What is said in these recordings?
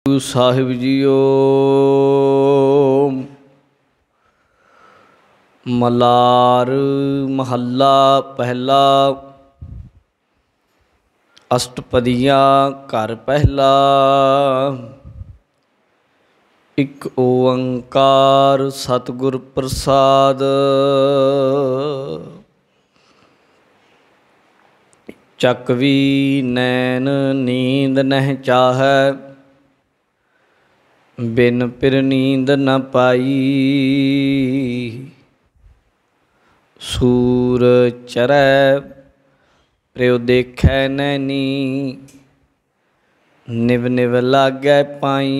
गुरु साहिब जीओ। मलार महला पहला। अष्टपदियाँ घर पहला। एक ओंकार सतगुर प्रसाद। चकवी नैन नींद नह चाहै, बिन पिर नींद न पाई। सूर चरै प्रियो देखै नैनी, निव निव लागै पाई।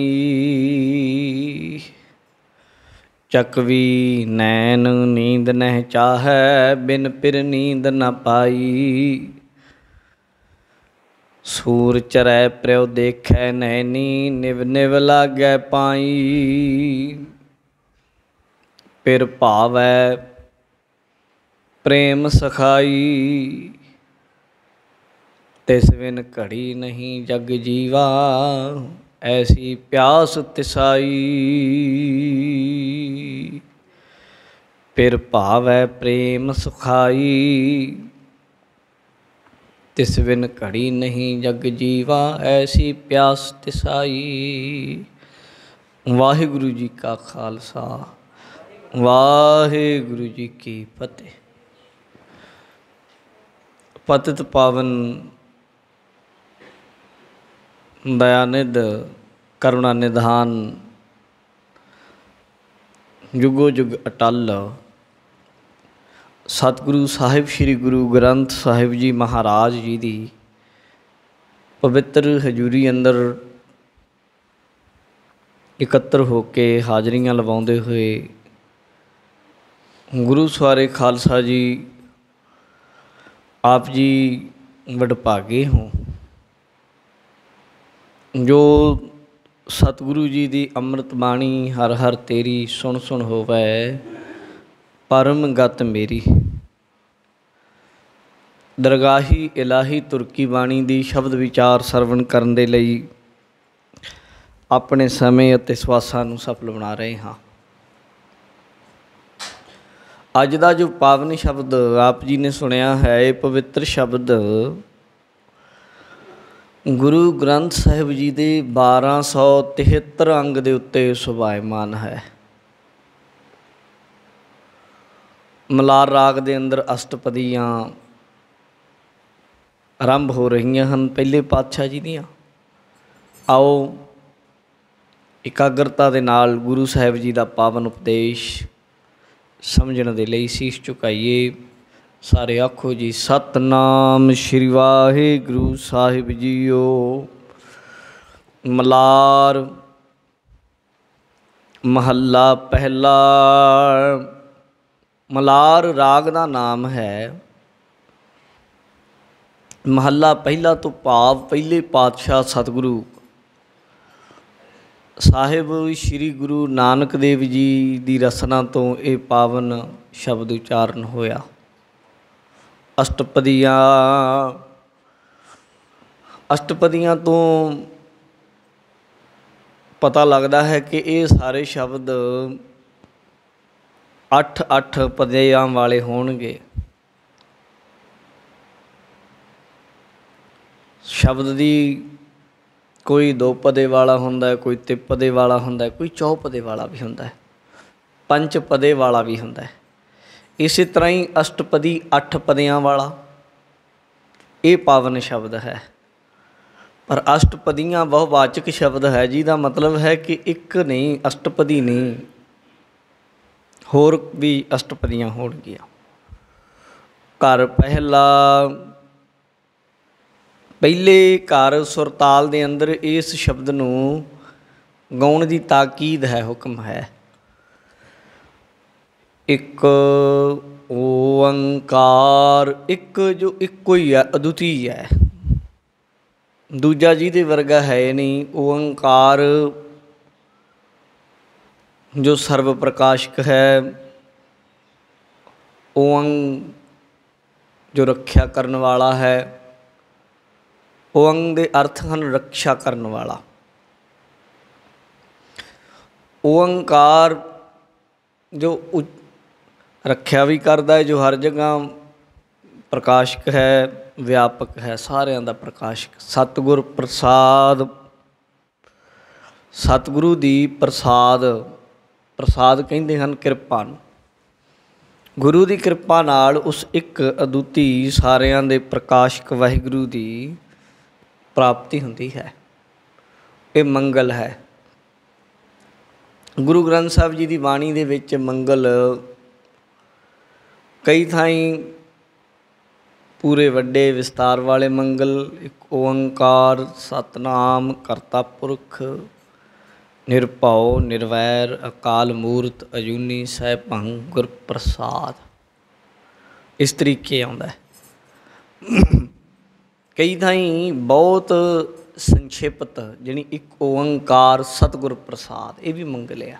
चकवी नैन नींद नह चाहै, बिन पिर नींद न पाई। सूर चरै प्रियो देखै नैनी, निव निव लागै पाई। पिर भावै प्रेम सखाई, तिस बिन घड़ी नहीं जग जीवा। ऐसी प्यास तिसाई। पिर भावै प्रेम सखाई, तिस बिन घड़ी नहीं जग जीवा। ऐसी प्यास तिसाई। वाहिगुरु जी का खालसा, वाहिगुरु जी की फतेह। पतित पावन दयानिध करुणा निधान, जुगो जुग अटल सतगुरु साहिब श्री गुरु ग्रंथ साहिब जी महाराज जी की पवित्र हजूरी अंदर इकत्र होके हाजरियां लवाउंदे हुए गुरु सवारे खालसा जी आप जी वडभागे हो, जो सतगुरु जी की अमृत बाणी हर हर तेरी सुन सुन होवै परम गत मेरी। दरगाही इलाही तुर्की बाणी की शब्द विचार सरवण करन दे लई अपने समय अते सवासां नूं सफल बना रहे हाँ। अज का जो पावन शब्द आप जी ने सुनिया है, ये पवित्र शब्द गुरु ग्रंथ साहिब जी के 1273 अंग के उत्ते सुभायमान है। मलार राग के अंदर अष्टपदियाँ आरंभ हो रही हैं पहले पातशाह जी दियाँ। आओ एकाग्रता के नाल गुरु साहिब जी का पावन उपदेश समझण दे लई शीश झुकाइए। सारे आखो जी सतनाम श्री वाहिगुरु साहिब जीओ। मलार महला पहला। मलार राग का नाम है। महला पहला तो भाव पहले पातशाह सतगुरु साहिब श्री गुरु नानक देव जी की रसना तो ये पावन शब्द उच्चारण होया। अष्टपदियाँ, अष्टपदियाँ तो पता लगता है कि ये सारे शब्द 8-8 पदियाँ वाले होणगे। शब्द की कोई 2 पदे वाला होंदा है, कोई 3 पदे वाला होंदा है, कोई 4 पदे वाला भी होंदा है, 5 पदे वाला भी होंदा है। इसी तरह ही अष्टपदी 8 पदियाँ वाला ये पावन शब्द है। पर अष्टपदियाँ बहुवाचक शब्द है, जिसका मतलब है कि एक नहीं, अष्टपदी नहीं, होर भी अष्टपदियाँ होणगियां। घर पहला, पहले घर सुरताल के अंदर इस शब्द नूं गाउण की ताकीद है, हुक्म है। एक ओंकार, एक जो इको ही है, अद्वितीय है, दूजा जिहदे वर्गा है नहीं। ओंकार जो सर्व प्रकाशक है, ओंग जो रक्षा करने वाला है। ओंग के अर्थ हैं रक्षा करने वाला। ओंकार जो रखिया भी करता है, जो हर जगह प्रकाशक है, व्यापक है, सारिਆਂ ਦਾ प्रकाशक। सतगुर प्रसाद, सतगुरु दी प्रसाद, प्रसाद कहते हैं किरपा नूं। गुरु की किरपा नाल उस एक अदुੱਤੀ सारिਆਂ ਦੇ प्रकाशक वाहिगुरु की प्राप्ति होंदी है। ये मंगल है। गुरु ग्रंथ साहब जी की बाणी दे विच मंगल कई थाई पूरे वड्डे विस्तार वाले मंगल, एक ओंकार सतनाम करता पुरख निरभउ निर्वैर अकाल मूरत अजूनी सैभं गुर प्रसाद, इस तरीके आउंदा है। कई थाई बहुत संक्षिप्त जिहड़ी एक ओंकार सतगुर प्रसाद, ये भी मंगल है।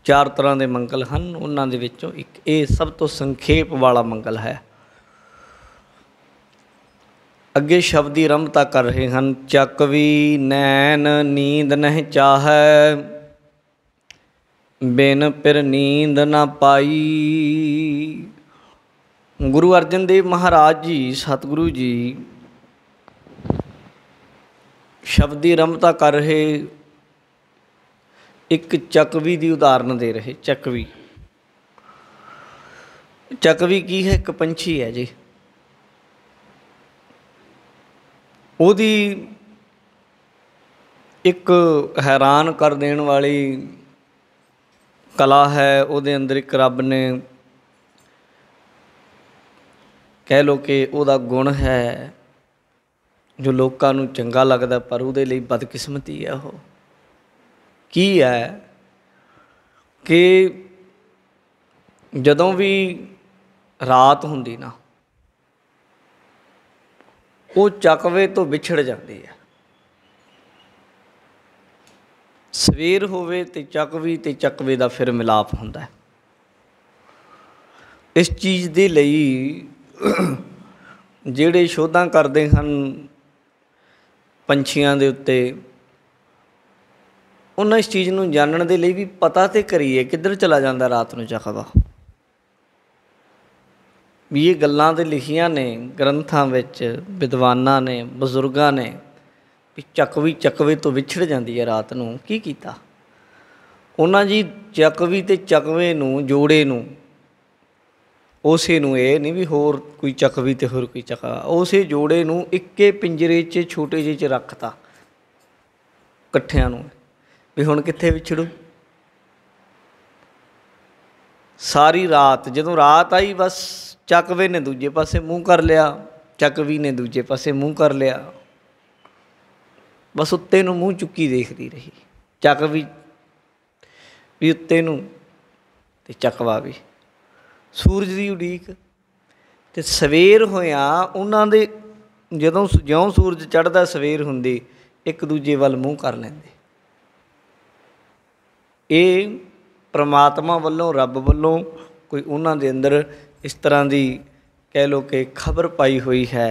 चार तरह के मंगल हैं, उन्हां दे विचों एक ये सब तो संखेप वाला मंगल है। अगे शब्द की आरंभता कर रहे हैं। चकवी नैन नींद नहीं चाहै, बिन पिर नींद ना पाई। गुरु अर्जन देव महाराज जी सतगुरु जी शब्द की आरंभता कर रहे, एक चकवी की उदाहरण दे रहे। चकवी, चकवी की है? एक पंछी है जी। ਉਹਦੀ एक हैरान कर देने वाली कला है। ਉਹਦੇ अंदर एक रब ने कह लो कि ਉਹਦਾ गुण है जो लोगों ਨੂੰ चंगा लगता, पर ਉਹਦੇ ਲਈ बदकिस्मती है। ਉਹ की है कि ਜਦੋਂ भी रात ਹੁੰਦੀ ना, वो चकवे तो विछड़ जाती है। सवेर होवे ते चकवी ते चकवे का फिर मिलाप होंदा है। इस चीज़ के लिए जिहड़े शोधां करते हैं पंछियां दे उत्ते, उन्हां इस चीज़ नूं जानन दे लई भी पता तो करिए किधर चला जाता रात नूं चकवा। भी ये गल्लां तो लिखियां ने ग्रंथां विच, विद्वानां ने, बजुर्गां ने, भी चकवी चकवे तो विछड़ जाती है रात नूं। की कीता उन्हां जी? चकवी ते चकवे नूं, जोड़े नूं, उसे नूं, ये नहीं भी होर कोई चकवी ते होर कोई चकवा, उसे जोड़े नूं इक्के पिंजरे च छोटे ਜਿਹੇ च रखता इकट्ठियां नूं। भी हुण कित्थे विछड़ू? सारी रात, जदों रात आई बस चकवे ने दूजे पासे मूँह कर लिया, चकवी ने दूजे पासे मूँह कर लिया, बस उत्ते नूं मूँह चुकी देखती रही। चकवी भी उत्ते नूं ते चकवा भी। सूरज की उड़ीक ते सवेर होया उन्हां दे, जदों ज्यों सूरज चढ़दा सवेर हुंदी एक दूजे वल मूँह कर लैंदे। ये परमात्मा वल्लों, रब वल्लों कोई उन्हां दे अंदर इस तरह की कह लो कि खबर पाई हुई है।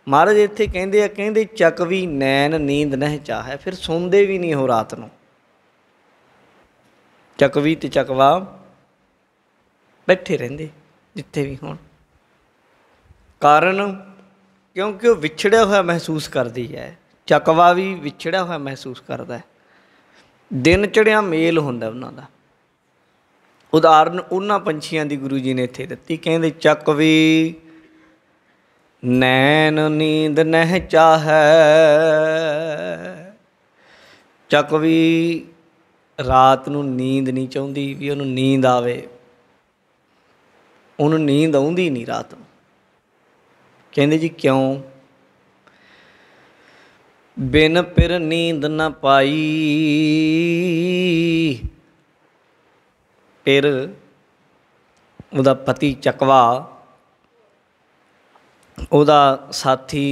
महाराज इत्थे कहंदे आ, कहंदे चकवी नैन नींद नहीं चाहे, फिर सौंदे भी नहीं हो रात नूं। चकवी ते चकवा बैठे रहिंदे जिथे भी होण। कारण क्योंकि वह विछड़िया होया महसूस करती है। चकवा भी विछड़िया होया महसूस करता है। दिन चढ़िया मेल हुंदा उन्हां दा। उदाहरण उन्हां पंछियां दी गुरु जी ने इत्थे दित्ती। कहंदे चकवी नैन नींद नह चाहै, चकवी रात नूं नींद नहीं चाहुंदी भी उहनूं नींद आवे, उहनूं नींद आउंदी नहीं रात नूं। कहंदे जी क्यों? बिन पिर नींद न पाई। पिर उहदा पति चकवा, उहदा साथी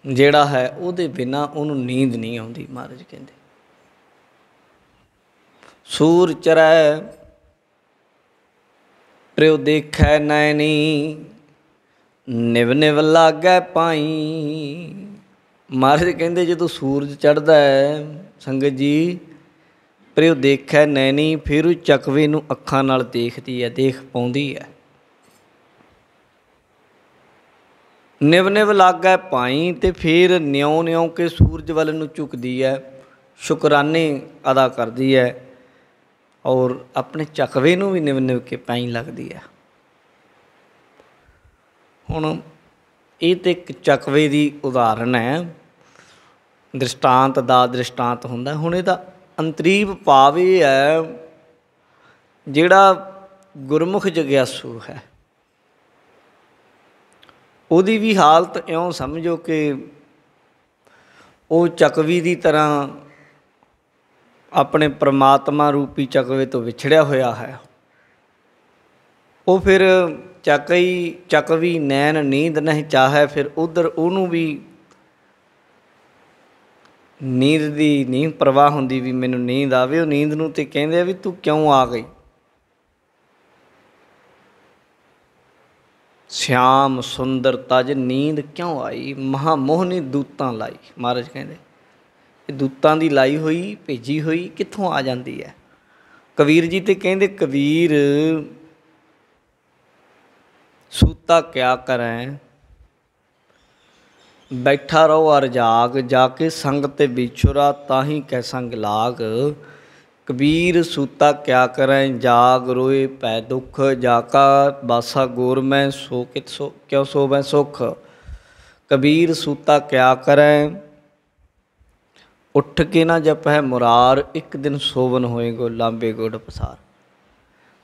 जिहड़ा है, उहदे बिना उहनूं नींद नहीं आउंदी। महाराज कहंदे सूर चरै प्रियो देखै नैनी, निव निव लागै पाई। ਮਹਾਰਾਜ ਕਹਿੰਦੇ ਜਦੋਂ ਸੂਰਜ ਚੜ੍ਹਦਾ ਹੈ ਸੰਗਤ ਜੀ, ਪ੍ਰਿਉ ਦੇਖੈ ਨੈਣੀ, ਫਿਰ ਉਹ ਚਕਵੇ ਨੂੰ ਅੱਖਾਂ ਨਾਲ ਦੇਖਦੀ ਹੈ, ਦੇਖ ਪਾਉਂਦੀ ਹੈ। ਨਿਵ ਨਿਵ ਲਾਗੈ ਪਾਈ, ਅਤੇ ਫਿਰ ਨਿਉ ਨਿਉ ਕੇ ਸੂਰਜ ਵੱਲ ਨੂੰ ਝੁਕਦੀ ਹੈ, ਸ਼ੁਕਰਾਨੇ ਅਦਾ ਕਰਦੀ ਹੈ, ਔਰ ਆਪਣੇ ਚਕਵੇ ਨੂੰ ਵੀ ਨਿਵ ਨਿਵ ਕੇ ਪਾਈ ਲੱਗਦੀ ਹੈ। ਹੁਣ ਇਹ ਤਾਂ ਇੱਕ ਚਕਵੇ ਦੀ ਉਦਾਹਰਨ ਹੈ, ਦ੍ਰਿਸ਼ਟਾਂਤ ਦਾ ਦ੍ਰਿਸ਼ਟਾਂਤ ਹੁੰਦਾ। ਹੁਣ ਇਹਦਾ ਅੰਤਰੀਵ ਭਾਵ ਇਹ ਹੈ, ਜਿਹੜਾ ਗੁਰਮੁਖ ਜਗਿਆਸੂ ਹੈ ਉਹਦੀ ਵੀ ਹਾਲਤ ਇਉਂ ਸਮਝੋ ਕਿ ਉਹ ਚਕਵੀ ਦੀ ਤਰ੍ਹਾਂ ਆਪਣੇ ਪਰਮਾਤਮਾ ਰੂਪੀ ਚਕਵੇ ਤੋਂ ਵਿਛੜਿਆ ਹੋਇਆ ਹੈ। ਉਹ ਫਿਰ ਚਕਵੀ ਨੈਣ ਨੀਂਦ ਨਹੀਂ ਚਾਹੈ, ਫਿਰ ਉੱਧਰ ਉਹਨੂੰ ਵੀ ਨੀਂਦ ਦੀ ਨਹੀਂ ਪਰਵਾਹ ਹੁੰਦੀ ਵੀ ਮੈਨੂੰ ਨੀਂਦ ਆਵੇ। ਉਹ ਨੀਂਦ ਨੂੰ ਤਾਂ ਕਹਿੰਦੇ ਆ ਵੀ ਤੂੰ ਕਿਉਂ ਆ ਗਈ। ਸ਼ਿਆਮ ਸੁੰਦਰ ਤਜ ਨੀਂਦ ਕਿਉਂ ਆਈ, ਮਹਾਂ ਮੋਹਨੀ ਦੂਤਾਂ ਲਾਈ। ਮਹਾਰਾਜ ਕਹਿੰਦੇ ਇਹ ਦੂਤਾਂ ਦੀ ਲਾਈ ਹੋਈ ਭੇਜੀ ਹੋਈ ਕਿੱਥੋਂ ਆ ਜਾਂਦੀ ਹੈ। ਕਬੀਰ ਜੀ ਤੇ ਕਹਿੰਦੇ ਕਬੀਰ ਸੂਤਾ ਕਿਆ ਕਰੈ, ਬੈਠਾ ਰਹੋ ਅਰ ਜਾਗ, ਜਾ ਕੇ ਸੰਗ ਤੇ ਵਿਛੁਰਾ ਤਾਹੀਂ ਕੈ ਸੰਗ ਲਾਗ। ਕਬੀਰ ਸੂਤਾ ਕਿਆ ਕਰੈ, ਜਾਗ ਰੋਏ ਪੈ ਦੁੱਖ, ਜਾ ਕਾ ਬਾਸਾ ਗੋਰ ਮੈਂ ਸੋ ਕਿਤ ਕਿਉ ਸੋਵੈ ਸੁਖ। ਕਬੀਰ ਸੂਤਾ ਕਿਆ ਕਰੈ, ਉੱਠ ਕੇ ਨਾ ਜਪੈ ਮੁਰਾਰ, ਇੱਕ ਦਿਨ ਸੋਵਨ ਹੋਏ ਗੋ ਲਾਂਬੇ ਗੁੜ ਪਸਾਰ।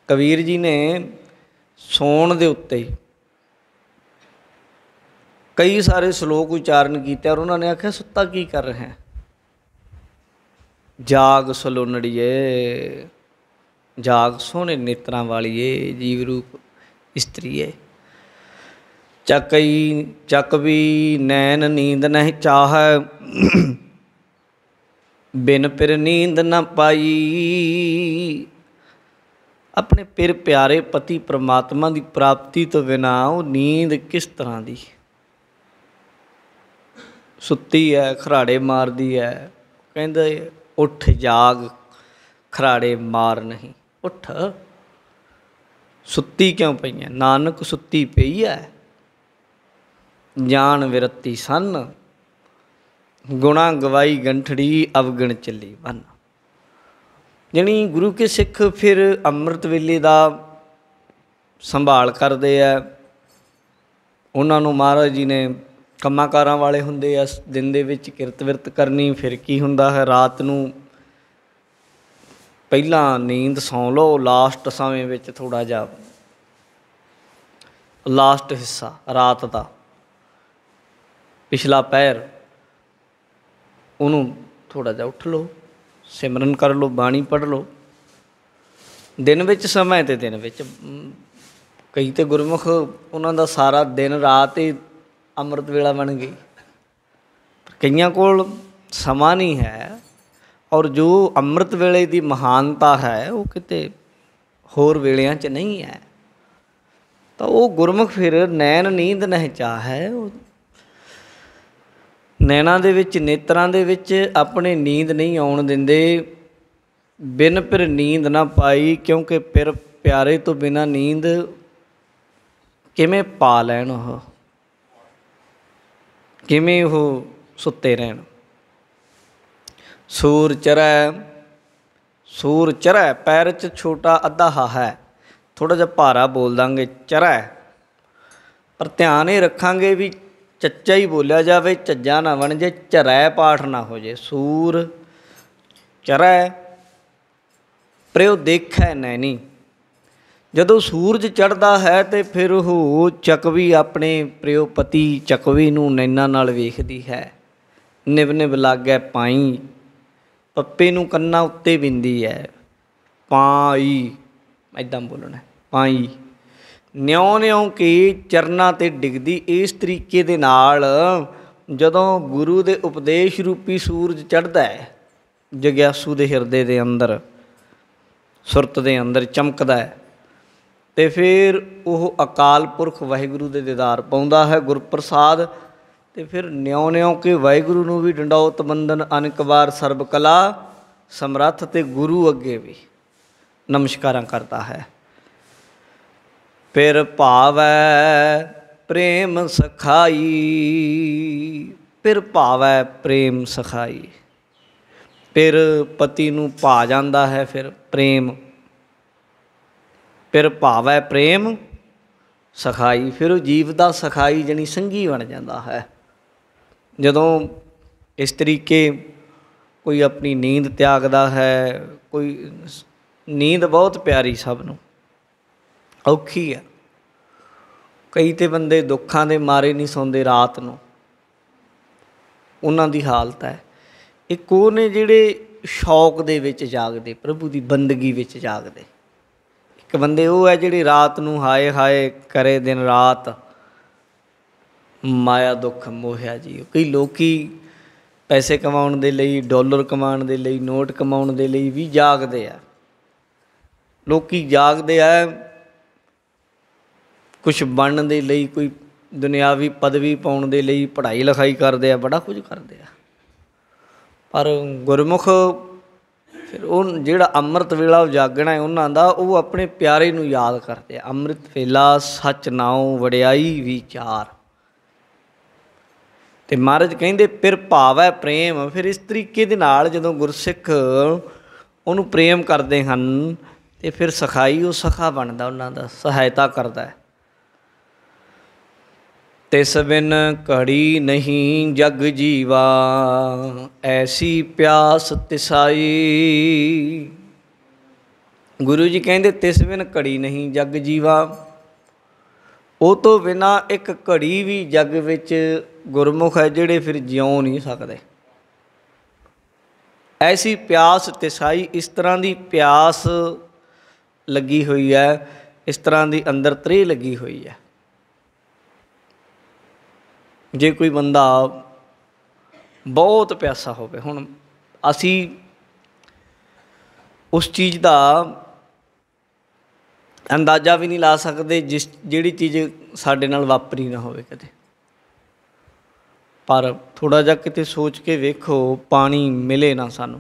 ਕਬੀਰ ਜੀ ਨੇ ਸੌਣ ਦੇ ਉੱਤੇ ਹੀ ਕਈ ਸਾਰੇ ਸ਼ਲੋਕ ਉਚਾਰਨ ਕੀਤੇ, ਔਰ ਉਹਨਾਂ ਨੇ ਆਖਿਆ ਸੁੱਤਾ ਕੀ ਕਰ ਰਿਹਾ, ਜਾਗ ਸਲੋਨੜੀਏ, ਜਾਗ ਸੋਹਣੇ ਨੇਤਰਾਂ ਵਾਲੀਏ, ਜੀਵ ਰੂਪ ਇਸਤਰੀਏ। ਚਕਵੀ ਨੈਣ ਨੀਂਦ ਨਹੀਂ ਚਾਹੈ, ਬਿਨ ਪਿਰ ਨੀਂਦ ਨਾ ਪਾਈ। ਆਪਣੇ ਪਿਰ ਪਿਆਰੇ ਪਤੀ ਪਰਮਾਤਮਾ ਦੀ ਪ੍ਰਾਪਤੀ ਤੋਂ ਬਿਨਾਂ ਉਹ ਨੀਂਦ ਕਿਸ ਤਰ੍ਹਾਂ ਦੀ। ਸੁੱਤੀ ਹੈ, ਖਰਾੜੇ ਮਾਰਦੀ ਹੈ, ਕਹਿੰਦੇ ਉੱਠ ਜਾਗ ਖਰਾੜੇ ਮਾਰ ਨਹੀਂ। ਉੱਠ, ਸੁੱਤੀ ਕਿਉਂ ਪਈ ਹੈ, ਨਾਨਕ ਸੁੱਤੀ ਪਈ ਹੈ। ਜਾਨ ਵਿਰਤੀ ਸੰਨ, ਗੁਣਾ ਗਵਾਈ ਗੰਠੜੀ, ਅਵਗਣ ਚੱਲੀ ਬੰਨ। ਜਾਣੀ ਗੁਰੂ ਕੇ ਸਿੱਖ ਫਿਰ ਅੰਮ੍ਰਿਤ ਵੇਲੇ ਦਾ ਸੰਭਾਲ ਕਰਦੇ ਆ। ਉਹਨਾਂ ਨੂੰ ਮਹਾਰਾਜ ਜੀ ਨੇ ਕੰਮਾਂ ਕਾਰਾਂ ਵਾਲੇ ਹੁੰਦੇ ਆ, ਦਿਨ ਦੇ ਵਿੱਚ ਕਿਰਤ ਵਿਰਤ ਕਰਨੀ। ਫਿਰ ਕੀ ਹੁੰਦਾ ਹੈ, ਰਾਤ ਨੂੰ ਪਹਿਲਾਂ ਨੀਂਦ ਸੌਂ ਲਓ, ਲਾਸਟ ਸਮੇਂ ਵਿੱਚ ਥੋੜ੍ਹਾ ਜਿਹਾ ਲਾਸਟ ਹਿੱਸਾ ਰਾਤ ਦਾ ਪਿਛਲਾ ਪਹਿਰ ਉਹਨੂੰ ਥੋੜ੍ਹਾ ਜਿਹਾ ਉੱਠ ਲਓ, ਸਿਮਰਨ ਕਰ ਲਓ, ਬਾਣੀ ਪੜ੍ਹ ਲਓ। ਦਿਨ ਵਿੱਚ ਸਮਾਂ ਅਤੇ ਦਿਨ ਵਿੱਚ ਕਈ ਤਾਂ ਗੁਰਮੁਖ ਉਹਨਾਂ ਦਾ ਸਾਰਾ ਦਿਨ ਰਾਤ ਹੀ ਅੰਮ੍ਰਿਤ ਵੇਲਾ ਬਣ ਗਈ। ਕਈਆਂ ਕੋਲ ਸਮਾਂ ਨਹੀਂ ਹੈ, ਔਰ ਜੋ ਅੰਮ੍ਰਿਤ ਵੇਲੇ ਦੀ ਮਹਾਨਤਾ ਹੈ ਉਹ ਕਿਤੇ ਹੋਰ ਵੇਲਿਆਂ 'ਚ ਨਹੀਂ ਹੈ। ਤਾਂ ਉਹ ਗੁਰਮੁਖ ਫਿਰ ਨੈਣ ਨੀਂਦ ਨਹੀਂ ਚਾਹੈ, ਉਹ ਨੈਣਾਂ ਦੇ ਵਿੱਚ ਨੇਤਰਾਂ ਦੇ ਵਿੱਚ ਆਪਣੇ ਨੀਂਦ ਨਹੀਂ ਆਉਣ ਦਿੰਦੇ। ਬਿਨ ਪਿਰ ਨੀਂਦ ਨਾ ਪਾਈ, ਕਿਉਂਕਿ ਪਿਰ ਪਿਆਰੇ ਤੋਂ ਬਿਨਾਂ ਨੀਂਦ ਕਿਵੇਂ ਪਾ ਲੈਣ, ਉਹ ਕਿਵੇਂ ਉਹ ਸੁੱਤੇ ਰਹਿਣ। ਸੂਰ ਚਰੈ, ਸੂਰ ਚਰੈ ਪੈਰ 'ਚ ਛੋਟਾ ਅੱਧਾ ਹਾ ਹੈ, ਥੋੜ੍ਹਾ ਜਿਹਾ ਭਾਰਾ ਬੋਲ ਦਾਂਗੇ ਚਰੈ, ਪਰ ਧਿਆਨ ਇਹ ਰੱਖਾਂਗੇ ਵੀ ਚੱਚਾ ਹੀ ਬੋਲਿਆ ਜਾਵੇ, ਝੱਜਾ ਨਾ ਬਣ ਜੇ, ਝਰੈ ਪਾਠ ਨਾ ਹੋ ਜੇ। ਸੂਰ ਚਰੈ ਪ੍ਰਿਉ ਦੇਖੈ ਨੈਣੀ, ਜਦੋਂ ਸੂਰਜ ਚੜ੍ਹਦਾ ਹੈ ਅਤੇ ਫਿਰ ਉਹ ਚਕਵੀ ਆਪਣੇ ਪ੍ਰਿਉ ਪਤੀ ਚਕਵੀ ਨੂੰ ਨੈਣਾਂ ਨਾਲ ਵੇਖਦੀ ਹੈ। ਨਿਵ ਨਿਵ ਲਾਗੈ ਪਾਈ, ਪੱਪੇ ਨੂੰ ਕੰਨਾਂ ਉੱਤੇ ਬਿੰਦੀ ਹੈ। ਪਾਈ ਇੱਦਾਂ ਬੋਲਣਾ, ਪਾਈ ਨਿਉ ਨਿਉ ਕੇ ਚਰਨਾਂ 'ਤੇ ਡਿੱਗਦੀ। ਇਸ ਤਰੀਕੇ ਦੇ ਨਾਲ ਜਦੋਂ ਗੁਰੂ ਦੇ ਉਪਦੇਸ਼ ਰੂਪੀ ਸੂਰਜ ਚੜ੍ਹਦਾ ਹੈ, ਜਗਿਆਸੂ ਦੇ ਹਿਰਦੇ ਦੇ ਅੰਦਰ, ਸੁਰਤ ਦੇ ਅੰਦਰ ਚਮਕਦਾ ਹੈ, ਅਤੇ ਫਿਰ ਉਹ ਅਕਾਲ ਪੁਰਖ ਵਾਹਿਗੁਰੂ ਦੇ ਦੀਦਾਰ ਪਾਉਂਦਾ ਹੈ, ਗੁਰਪ੍ਰਸਾਦ। तो फिर न्यों न्यों के वाहिगुरू नूं भी डंडौत बंदन अनेक बार सर्ब कला समर्थ ते गुरु अगे भी नमस्कारां करता है। फिर भावै प्रेम सखाई, फिर भावै प्रेम सखाई, फिर पति नूं भा जांदा है फिर प्रेम, फिर भावै प्रेम सखाई, फिर वो जीव का सखाई जानी संगी बन जाता है। जदों इस तरीके कोई अपनी नींद त्यागदा है, कोई नींद बहुत प्यारी सबनों औखी है, कई तो बंदे दुखों के मारे नहीं सौंदे रात नूं, उन्हां दी हालत है। एक वो ने जिहड़े शौक दे विच जागदे, प्रभु की बंदगी विच जागदे। एक बंदे वो है जिहड़े रात नूं हाय हाय करे दिन रात माया दुख मोहिया जी। कई लोकी पैसे कमाउण दे लई, डॉलर कमाउण दे लई, नोट कमाउण दे लई भी जागदे आ। लोकी जागदे आ कुछ बनने दे लई, कोई दुनियावी पदवी पाउण दे लई, पढ़ाई लिखाई करदे आ, बड़ा कुछ करदे आ। पर गुरमुख फिर वो जिहड़ा अमृत वेला जागना है उन्हां दा, वो अपने प्यारे नूं याद करते। अमृत वेला सच नाओ वड़ियाई विचार। तो महाराज कहिंदे फिर भावै प्रेम, फिर इस तरीके दे नाल जदों गुरसिख उहनूं प्रेम करते हैं तो फिर सखाई वो सखा बनता, उन्हां दा सहायता करता है। तिस बिन घड़ी नहीं जग जीवा, ऐसी प्यास तिसाई। गुरु जी कहते तिस बिन घड़ी नहीं जग जीवा, वो तो बिना एक घड़ी भी जग विच गुरमुख है जिहड़े फिर जिਉ नहीं सकते। ऐसी प्यास तिसाई, इस तरह की प्यास लगी हुई है, इस तरह की अंदर त्रेह लगी हुई है। जे कोई बंदा बहुत प्यासा होवे, हुण असी उस चीज़ का अंदाज़ा भी नहीं ला सकते जिस जिहड़ी चीज़ साडे नाल वापरी ना होवे कदे। पर थोड़ा जा किते सोच के वेखो, पानी मिले ना सानू,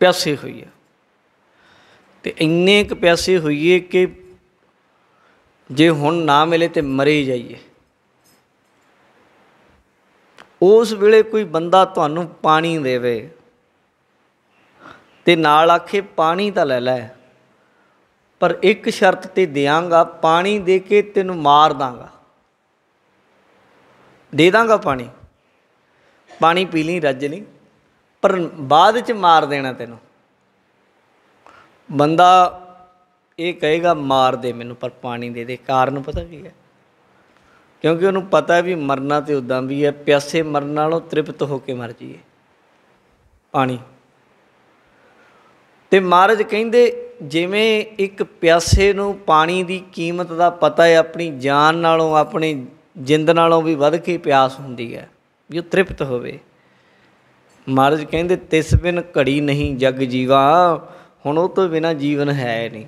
प्यासे होइए ते इन्ने क प्यासे होइए कि जे हुण ना मिले तो मरे जाइए। उस वेले कोई बंदा तुहानू पानी देवे ते नाल आखे पानी तो लै लै, पर एक शर्त ते देंगा, पानी दे के तेनू मार दांगा, दे दांगा पानी, पानी पी ली रज ली, पर बाद च मार देना तेनू। बंदा ये कहेगा मार दे मैनू पर पानी दे दे। कारण पता की है? क्योंकि उन्होंने पता है भी मरना तो उदा भी है, प्यासे मरन नालों तृप्त होके मर जाइए पानी। तो महाराज कहिंदे जिमें एक प्यासे नूं पानी की कीमत का पता है, अपनी जान नालों अपनी जिंद नालों भी वध के प्यास हुंदी है भी वो तृप्त होवे। महाराज कहिंदे तिस बिन घड़ी नहीं जग जीवा, हुण उह तो बिना जीवन है नहीं।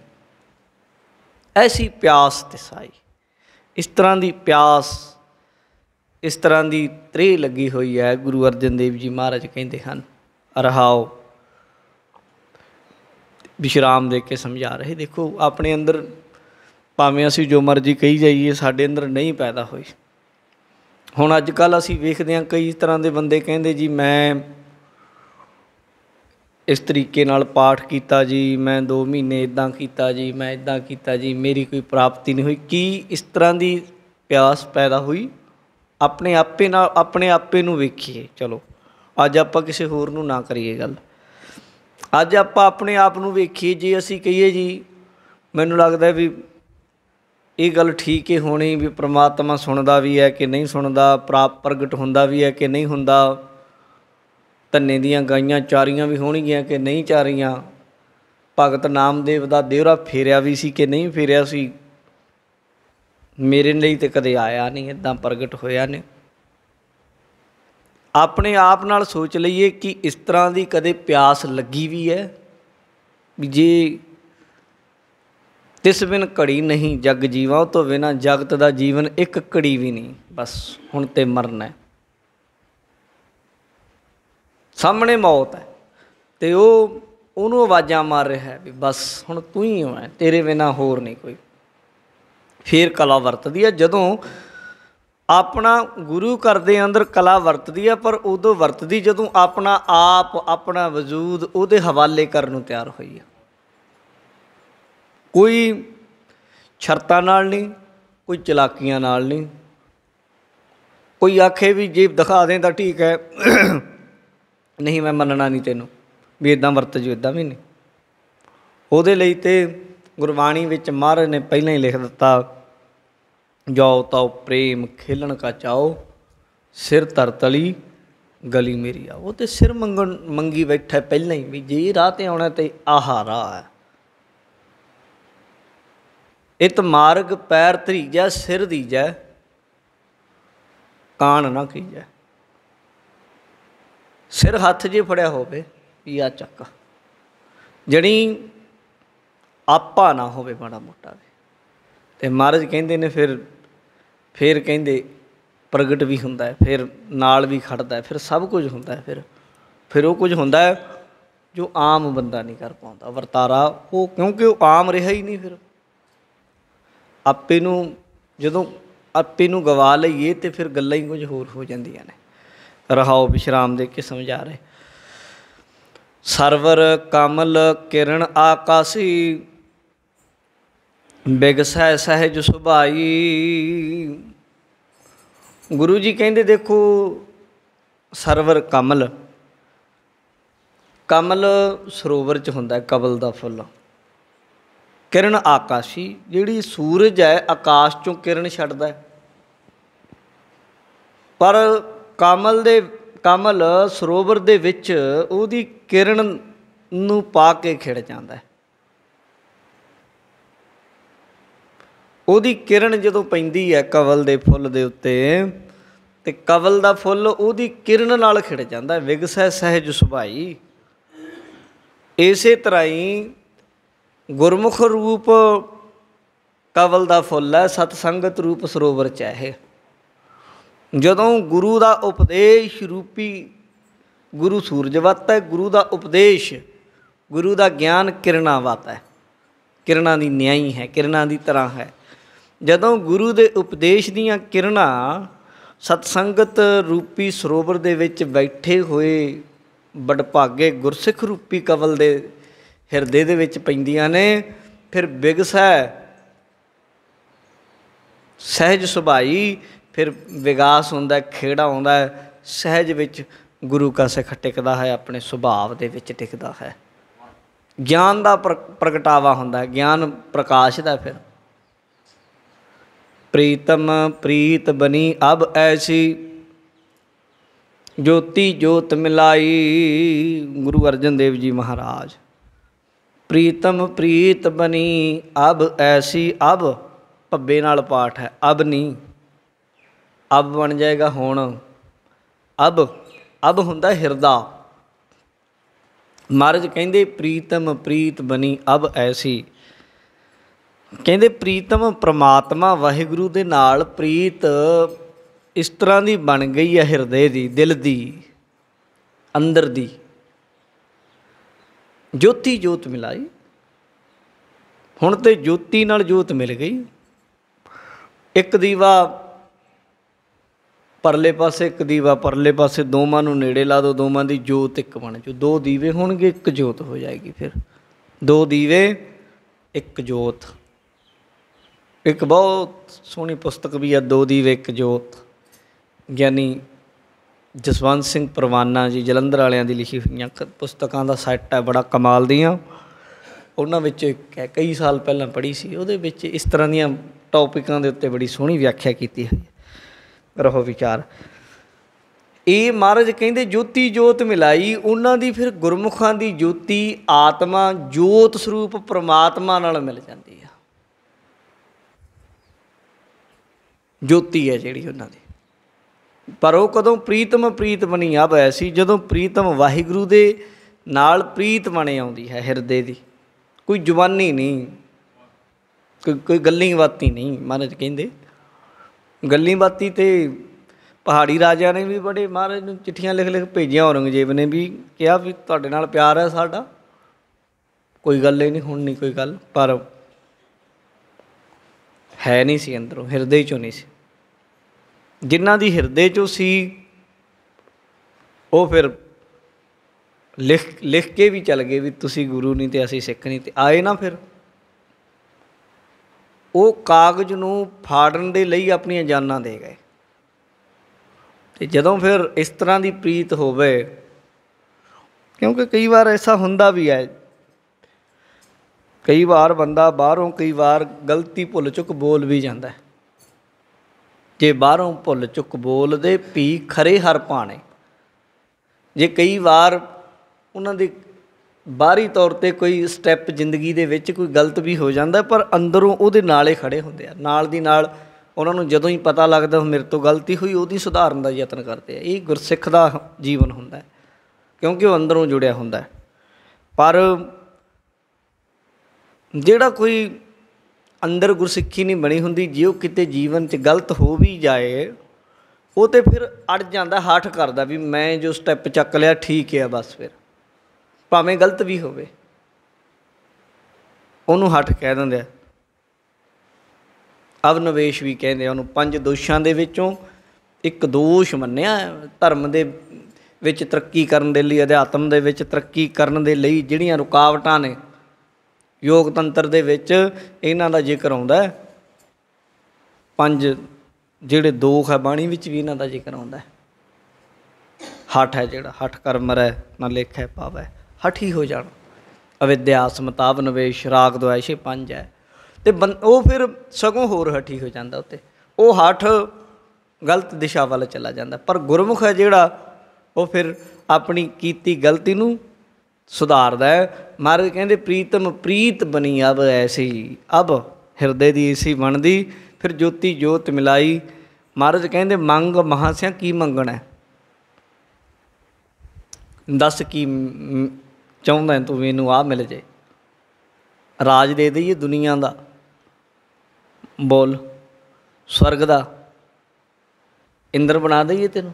ऐसी प्यास तिसाई, इस तरह की प्यास, इस तरह की त्रेह लगी हुई है। गुरु अर्जन देव जी महाराज कहते हैं रहाओ, विश्राम दे के समझा रहे। देखो अपने अंदर भावें असी जो मर्जी कही जाइए, साडे अंदर नहीं पैदा हुई। हुण अजकल असी वेखदे हां कई तरह के बंदे कहते जी मैं इस तरीके नाल पाठ किया जी, मैं 2 महीने इदां किया जी, मैं इदां किया जी, मेरी कोई प्राप्ति नहीं हुई। की इस तरह की प्यास पैदा हुई? अपने आपे नाल अपने आपे नूं वेखीए। चलो अज आपां किसी होर नूं ना करिए गल, अज आपां अपने आप नूं वेखीए। जे असी कहिए जी मैनूं लगदा भी ये गल ठीक है होनी भी परमात्मा सुनदा भी है कि नहीं सुनदा, प्रगट हुंदा भी है कि नहीं हुंदा, धन्ने दियां गाइयां चारियां भी होणगियां कि नहीं चारियां, भगत नामदेव का देहरा फेरिया भी सी कि नहीं फेरिया सी, मेरे लिए तो कदे आया नहीं, इदां प्रगट होया नहीं। अपने आप नाल सोच लईए कि इस तरह की कदे प्यास लगी भी है भी जे तिस बिन घड़ी नहीं जग जीवा, तो बिना जगत का जीवन एक घड़ी भी नहीं। बस हुण ते मरना है, सामने मौत है, तो ਉਹਨੂੰ आवाज़ां मार रहा है भी बस हुण तू ही हो, तेरे बिना होर नहीं कोई। फिर कला वरतदी है जदों अपना गुरु घर दे अंदर कला वरतदी है, पर उदों वरतदी जदों अपना आप अपना वजूद उहदे हवाले करन नूं तैयार होई है। कोई शर्तां नाल नहीं, कोई चलाकियां नाल नहीं। कोई आखे भी जे दिखा दें तो ठीक है, नहीं मैं मनना नहीं तेनों भी इदां वरत जो, इदां भी नहीं। ਉਹਦੇ ਲਈ तो गुरबाणी विच महाराज ने पहले ही लिख दिता, जाओ ताओ प्रेम खेलन का चाओ, सिर तर तली गली मेरी आओ। वो तो सिर मंगी बैठा पहले ही भी जे राह ते आना तो आह राह है। इत मार्ग पैर धरीजै सिर दीजै, कान ना कीजै। सिर हथ जे फड़िया होवे भी आ चक्का, जड़ी आपा ना होवे माड़ा मोटा भी। तो महाराज कहते ने फिर कहते प्रगट भी हुंदा है, फिर नाल भी खड़दा है, फिर सब कुछ हुंदा है। फिर वो कुछ हुंदा है जो आम बंदा नहीं कर पाता वरतारा, वो क्योंकि वो आम रहा ही नहीं। फिर आपे नूं जदों आपे नूं गवा लईए तो फिर गल्लां ही कुछ होर हो जांदियां ने। रहाओ विश्राम दे के समझा रहे, सरवर कमल किरण आकाशी, बिगसै सहज सुभाई। गुरु जी कहते देखो सरवर कमल, कमल सरोवर च हुंदा कमल दा फुੱਲ। किरण आकाशी, जिहड़ी सूरज है आकाश चों किरण छड्डदा है, पर कमल सरोवर दे विच उहदी किरण नूं पा के खिड़ जांदा है। ਉਹਦੀ किरण ਜਦੋਂ ਪੈਂਦੀ है कवल ਦੇ फुੱਲ ਦੇ ਉੱਤੇ ਤੇ कवल ਦਾ फुੱਲ ਉਹਦੀ किरण ਨਾਲ ਖਿੜ ਜਾਂਦਾ ਹੈ। ਵਿਗਸੈ ਸਹਿਜ ਸੁਭਾਈ। ਇਸੇ ਤਰ੍ਹਾਂ ਹੀ ਗੁਰਮੁਖ ਰੂਪ कवल ਦਾ फुੱਲ ਹੈ, ਸਤ ਸੰਗਤ ਰੂਪ ਸਰੋਵਰ ਚ ਹੈ। ਜਦੋਂ ਗੁਰੂ ਦਾ ਉਪਦੇਸ਼ ਰੂਪੀ, ਗੁਰੂ ਸੂਰਜਵਤ ਹੈ, ਗੁਰੂ ਦਾ ਉਪਦੇਸ਼, ਗੁਰੂ ਦਾ ਗਿਆਨ ਕਿਰਨਾਵਤ ਹੈ, ਕਿਰਨਾਂ ਦੀ ਨਿਆਈ ਹੈ, ਕਿਰਨਾਂ ਦੀ ਤਰ੍ਹਾਂ ਹੈ। ਜਦੋਂ ਗੁਰੂ ਦੇ ਉਪਦੇਸ਼ ਦੀਆਂ ਕਿਰਨਾਂ ਸਤਸੰਗਤ ਰੂਪੀ ਸਰੋਵਰ ਦੇ ਵਿੱਚ ਬੈਠੇ ਹੋਏ ਵਡਭਾਗੇ ਗੁਰਸਿੱਖ ਰੂਪੀ ਕਵਲ ਦੇ ਹਿਰਦੇ ਦੇ ਵਿੱਚ ਪੈਂਦੀਆਂ ਨੇ, ਫਿਰ ਬਿਗਸੈ ਸਹਿਜ ਸੁਭਾਈ, ਫਿਰ ਵਿਗਾਸ ਹੁੰਦਾ, ਖੇੜਾ ਆਉਂਦਾ ਹੈ, ਸਹਿਜ ਵਿੱਚ ਗੁਰੂ ਕਾ ਸਿੱਖ ਟਿਕਦਾ ਹੈ, ਆਪਣੇ ਸੁਭਾਵ ਦੇ ਵਿੱਚ ਟਿਕਦਾ ਹੈ। ਗਿਆਨ ਦਾ ਪ੍ਰਗਟਾਵਾ ਹੁੰਦਾ, ਗਿਆਨ ਪ੍ਰਕਾਸ਼ ਦਾ। ਫਿਰ प्रीतम प्रीत बनी अब ऐसी, ज्योति ज्योत मिलाई। गुरु अर्जन देव जी महाराज, प्रीतम प्रीत बनी अब ऐसी। अब भब्बे नाल पाठ है, अब नहीं, अब बन जाएगा हुण। अब हुंदा हिरदा। महाराज कहंदे प्रीतम प्रीत बनी अब ऐसी। कहते प्रीतम परमात्मा वाहिगुरु दे नाल प्रीत इस तरह की बन गई है, हिरदे दी, दिल दी, अंदर दी। ज्योति जोत मिलाई, हुण ते ज्योति नाल जोत मिल गई। एक दीवा परले पासे, एक दीवा परले पासे, दोवां नूं नेड़े ला दो, दोवां दी जोत एक बन जाओ। दो दीवे होणगे, एक जोत हो जाएगी। फिर दो दीवे एक जोत। एक बहुत सोहनी पुस्तक भी है, दो दीवे एक जोत, ਗਿਆਨੀ ਜਸਵੰਤ ਸਿੰਘ ਪਰਵਾਨਾ ਜੀ ਜਲੰਧਰ ਵਾਲਿਆਂ ਦੀ ਲਿਖੀ ਹੋਈਆਂ ਪੁਸਤਕਾਂ ਦਾ ਸੈੱਟ ਹੈ, ਬੜਾ ਕਮਾਲ ਦੀਆਂ। ਉਹਨਾਂ ਵਿੱਚ ਕਈ ਸਾਲ ਪਹਿਲਾਂ ਪੜ੍ਹੀ ਸੀ, ਉਹਦੇ ਵਿੱਚ ਇਸ ਤਰ੍ਹਾਂ ਦੀਆਂ ਟੌਪਿਕਾਂ ਦੇ ਉੱਤੇ ਬੜੀ ਸੋਹਣੀ ਵਿਆਖਿਆ ਕੀਤੀ ਹੋਈ ਹੈ। ਰਹੋ ਵਿਚਾਰ। ਇਹ ਮਹਾਰਾਜ ਕਹਿੰਦੇ ਜੋਤੀ ਜੋਤ ਮਿਲਾਈ। ਉਹਨਾਂ ਦੀ ਫਿਰ ਗੁਰਮੁਖਾਂ ਦੀ ਜੋਤੀ ਆਤਮਾ ਜੋਤ ਸਰੂਪ ਪਰਮਾਤਮਾ ਨਾਲ ਮਿਲ ਜਾਂਦੀ ਆ। ਜੋਤੀ ਹੈ ਜਿਹੜੀ ਉਹਨਾਂ ਦੀ। ਪਰ ਉਹ ਕਦੋਂ ਪ੍ਰੀਤਮ ਪ੍ਰੀਤ ਬਣੀ ਅਬ ਐਸੀ, ਜਦੋਂ ਪ੍ਰੀਤਮ ਵਾਹਿਗੁਰੂ ਦੇ ਨਾਲ ਪ੍ਰੀਤ ਬਣੇ ਆਉਂਦੀ ਹੈ ਹਿਰਦੇ ਦੀ। ਕੋਈ ਜਵਾਨੀ ਨਹੀਂ, कोई गल्ली बाती नहीं। महाराज कहते गल्ली बाती तो पहाड़ी राजा ने भी बड़े महाराज नूं चिट्ठियां लिख लिख भेजिया, औरंगजेब ने भी कहा भी तुहाडे नाल प्यार है साडा, कोई गल ही नहीं, हुण नहीं कोई गल, पर है नहीं सी अंदरों, हिरदे चों नहीं सी। जिन्हां दी हिरदे चों सी वो फिर लिख के भी चल गए भी तुसी गुरु नहीं तो असीं सिख नहीं, तो आए ना फिर वो कागज़ नूं फाड़न दे लई अपनियां जानां दे गए। तो जदों फिर इस तरह की प्रीत होवे, क्योंकि कई बार ऐसा हुंदा भी है, कई बार बंदा बाहरों कई बार गलती भुल चुक बोल भी जाता है। जे बाहरों भुल चुक बोल दे भी खरे हर पाने, जे कई बार उन्होंने बाहरी तौर पर कोई स्टैप जिंदगी दे विच कोई गलत भी हो जाता, पर अंदरों उहदे नाल ही खड़े होंदे आ, नाल दी नाल उन्होंने जदों ही पता लगता मेरे तो गलती हुई उहदी सुधारन का यतन करते हैं। ये गुरसिख का जीवन हुंदा है, क्योंकि वो अंदरों जुड़िया हुंदा है। पर जिहड़ा कोई अंदर गुरसिक्खी नहीं बनी हुंदी, जे वो किते जीवन च गलत हो भी जाए वो तो फिर अड़ जाता, हठ करदा भी मैं जो स्टैप चक लिया ठीक है बस, फिर भावें गलत भी होवे उन्होंने हठ कह दिंदे। अवनिवेश भी कहते उन्होंने, 5 दोषां दे विचों एक दोष मन्निया धर्म दे विच तरक्की करन दे लई, अध्यात्म दे विच तरक्की करन दे लई जिहड़ियां रुकावटां ने योग तंत्र दे विच इन्हां दा जिक्र आउंदा है। 5 जिहड़े दोख है बाणी विच भी इन्हां दा जिक्र आउंदा है। हठ है जिहड़ा, हठ कर मरै ना लेखै पावै, हठ ही हो जाना। अविद्या अस्मता अवनिवेश राग द्वेष 5 है, तो वो फिर सगों होर हठी हो जाता, उत्ते वो हठ गलत दिशा वाल चला जाता। पर गुरमुख है जिहड़ा वो फिर अपनी कीती गलती नूं सुधारदा है। महाराज कहते प्रीतम प्रीत बनी अब ऐसी, अब हिरदे दी ऐसी बनदी, फिर ज्योति जोत मिलाई। महाराज कहते मंग महासिया की मंगना है, दस की चाहुंदा तू मैनू आ मिल जाए, राज दे दईए दुनिया का, बोल स्वर्ग का इंद्र बना दईए तेनों,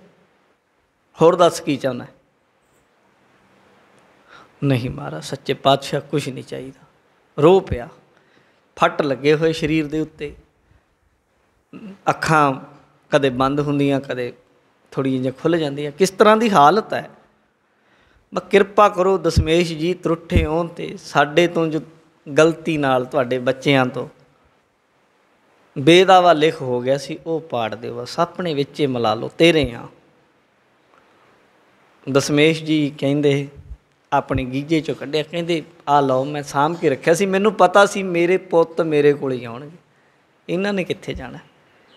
होर दस की चाहना है। नहीं महाराज सच्चे पातशाह कुछ नहीं चाहिए। रो पिया, फट लगे हुए शरीर के उत्ते, अखां कदे बंद होंदियां कदे थोड़ी जिहियां खुल जांदियां, किस तरह की हालत है। मैं किरपा करो दशमेश जी त्रुठे होण ते साडे तो जो गलती नाल तुहाडे बच्चिआं तो बेदावा लिख हो गया सी, वो पाड़ दिओ, बस अपने विचे मिला लो, तेरे हाँ। दशमेश जी कहंदे अपने गीजे चों कढ़िया, कहंदे आ लो मैं साਂਭ के रखिया सी, मैनूं पता सी मेरे पुत्त मेरे कोल ही आउणगे, इन्हां ने कित्थे जाना,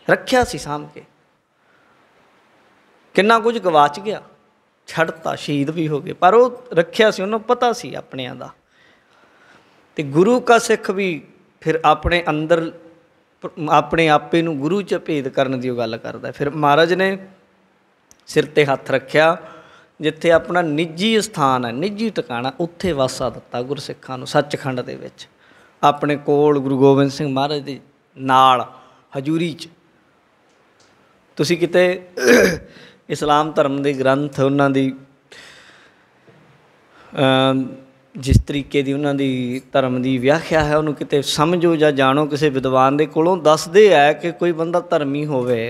रखिया सी साਂਭ के। किन्ना कुछ गवाच गया, छड़ता शहीद भी हो गए, पर वो रखिया सी, उन्होंने पता सी अपनियां दा। ते गुरु का सिख भी फिर अपने अंदर अपने आपे नूं गुरु च भेद करन दी गल करदा। फिर महाराज ने सिर ते हत्थ रखिया, जिथे अपना निजी स्थान है, निजी टिकाणा, उत्थे वासा दिता गुरसिखां नूं सचखंड दे विच, अपने कोल गुरु गोबिंद सिंह महाराज दे नाल हजूरी च। तुसीं किते इस्लाम धर्म के ग्रंथ उन्हां दी जिस तरीके की उन्हां दी धर्म की व्याख्या है उन्होंने किते समझो या जानो, किसी विद्वान के कोलों दसदे है कि कोई बंदा धर्मी होवे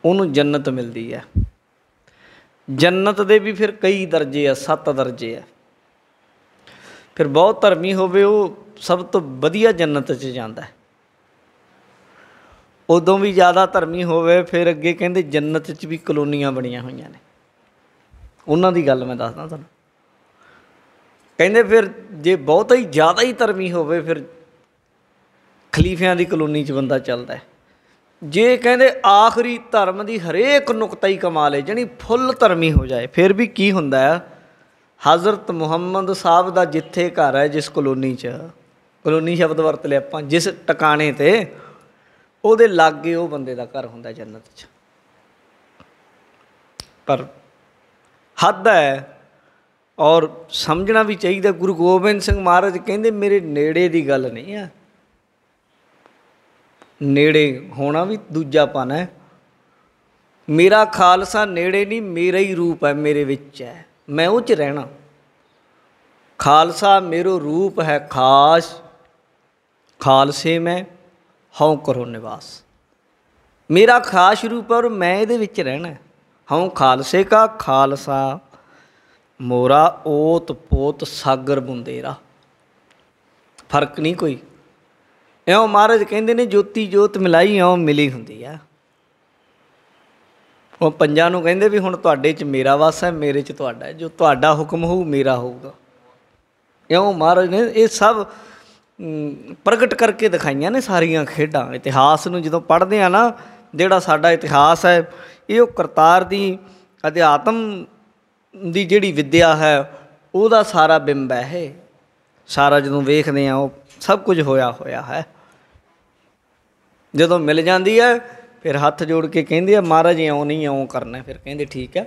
उन्होंने जन्नत मिलती है। जन्नत दे भी फिर कई दर्जे है, 7 दर्जे है। फिर बहुत धर्मी होवे वो सब तो वधिया जन्नत च जाता है, उदों भी ज़्यादा धर्मी होवे फिर अगे कहते जन्नत च भी कलोनियां बनिया हुई ने, उन्हां दी गल मैं दसदा तुहानूं। कहते फिर जे बहुत ही ज़्यादा ही धर्मी होवे फिर खलीफियां दी कलोनी च बंदा चलता है। जे कहते आखिरी धर्म की हरेक नुकता ही कमाल है, जानी फुल धर्मी हो जाए, फिर भी की हुंदा है, हज़रत मुहम्मद साहब का जिथे घर है, जिस कलोनी च, कलोनी शब्द वरत लिया आपां, जिस टकाने ते ਉਹਦੇ लागे वो बंदे का घर हुंदा जन्नत च। पर हद है ਔਰ ਸਮਝਣਾ ਵੀ ਚਾਹੀਦਾ। ਗੁਰੂ ਗੋਬਿੰਦ ਸਿੰਘ ਮਹਾਰਾਜ ਕਹਿੰਦੇ ਮੇਰੇ ਨੇੜੇ ਦੀ ਗੱਲ ਨਹੀਂ ਆ, ਨੇੜੇ ਹੋਣਾ ਵੀ ਦੂਜਾਪਨ ਹੈ। ਮੇਰਾ ਖਾਲਸਾ ਨੇੜੇ ਨਹੀਂ, ਮੇਰਾ ਹੀ ਰੂਪ ਹੈ, ਮੇਰੇ ਵਿੱਚ ਹੈ, ਮੈਂ ਉਹ 'ਚ ਰਹਿਣਾ। ਖਾਲਸਾ ਮੇਰੋ ਰੂਪ ਹੈ ਖਾਸ, ਖਾਲਸੇ ਮੈਂ ਹਉ ਕਰੋ ਨਿਵਾਸ। ਮੇਰਾ ਖਾਸ ਰੂਪ ਹੈ ਔਰ ਮੈਂ ਇਹਦੇ ਵਿੱਚ ਰਹਿਣਾ। ਹਉ ਖਾਲਸੇ ਕਾ ਖਾਲਸਾ ਮੋਰਾ, ਓਤ ਪੋਤ ਸਾਗਰ ਬੁੰਦੇਰਾ। ਫਰਕ ਨਹੀਂ ਕੋਈ। ਇਉਂ ਮਹਾਰਾਜ ਕਹਿੰਦੇ ਨੇ ਜੋਤੀ ਜੋਤ ਮਿਲਾਈ ਇਉਂ ਮਿਲੀ ਹੁੰਦੀ ਆ। ਉਹ ਪੰਜਾਂ ਨੂੰ ਕਹਿੰਦੇ ਵੀ ਹੁਣ ਤੁਹਾਡੇ 'ਚ ਮੇਰਾ ਵਸ ਹੈ, ਮੇਰੇ 'ਚ ਤੁਹਾਡਾ, ਜੋ ਤੁਹਾਡਾ ਹੁਕਮ ਹੋਊ ਮੇਰਾ ਹੋਊਗਾ। ਇਉਂ ਮਹਾਰਾਜ ਨੇ ਇਹ ਸਭ ਪ੍ਰਗਟ ਕਰਕੇ ਦਿਖਾਈਆਂ ਨੇ ਸਾਰੀਆਂ ਖੇਡਾਂ। ਇਤਿਹਾਸ ਨੂੰ ਜਦੋਂ ਪੜ੍ਹਦੇ ਹਾਂ ਨਾ, ਜਿਹੜਾ ਸਾਡਾ ਇਤਿਹਾਸ ਹੈ ਇਹ ਉਹ ਕਰਤਾਰ ਦੀ ਅਧਿਆਤਮ ਦੀ ਜਿਹੜੀ ਵਿੱਦਿਆ ਹੈ ਉਹਦਾ ਸਾਰਾ ਬਿੰਬ ਹੈ। ਇਹ ਸਾਰਾ ਜਦੋਂ ਵੇਖਦੇ ਹਾਂ ਉਹ ਸਭ ਕੁਝ ਹੋਇਆ ਹੋਇਆ ਹੈ। ਜਦੋਂ ਮਿਲ ਜਾਂਦੀ ਹੈ ਫਿਰ ਹੱਥ ਜੋੜ ਕੇ ਕਹਿੰਦੇ ਆ ਮਹਾਰਾਜ ਇਉਂ ਨਹੀਂ ਇਉਂ ਕਰਨਾ। ਫਿਰ ਕਹਿੰਦੇ ਠੀਕ ਹੈ,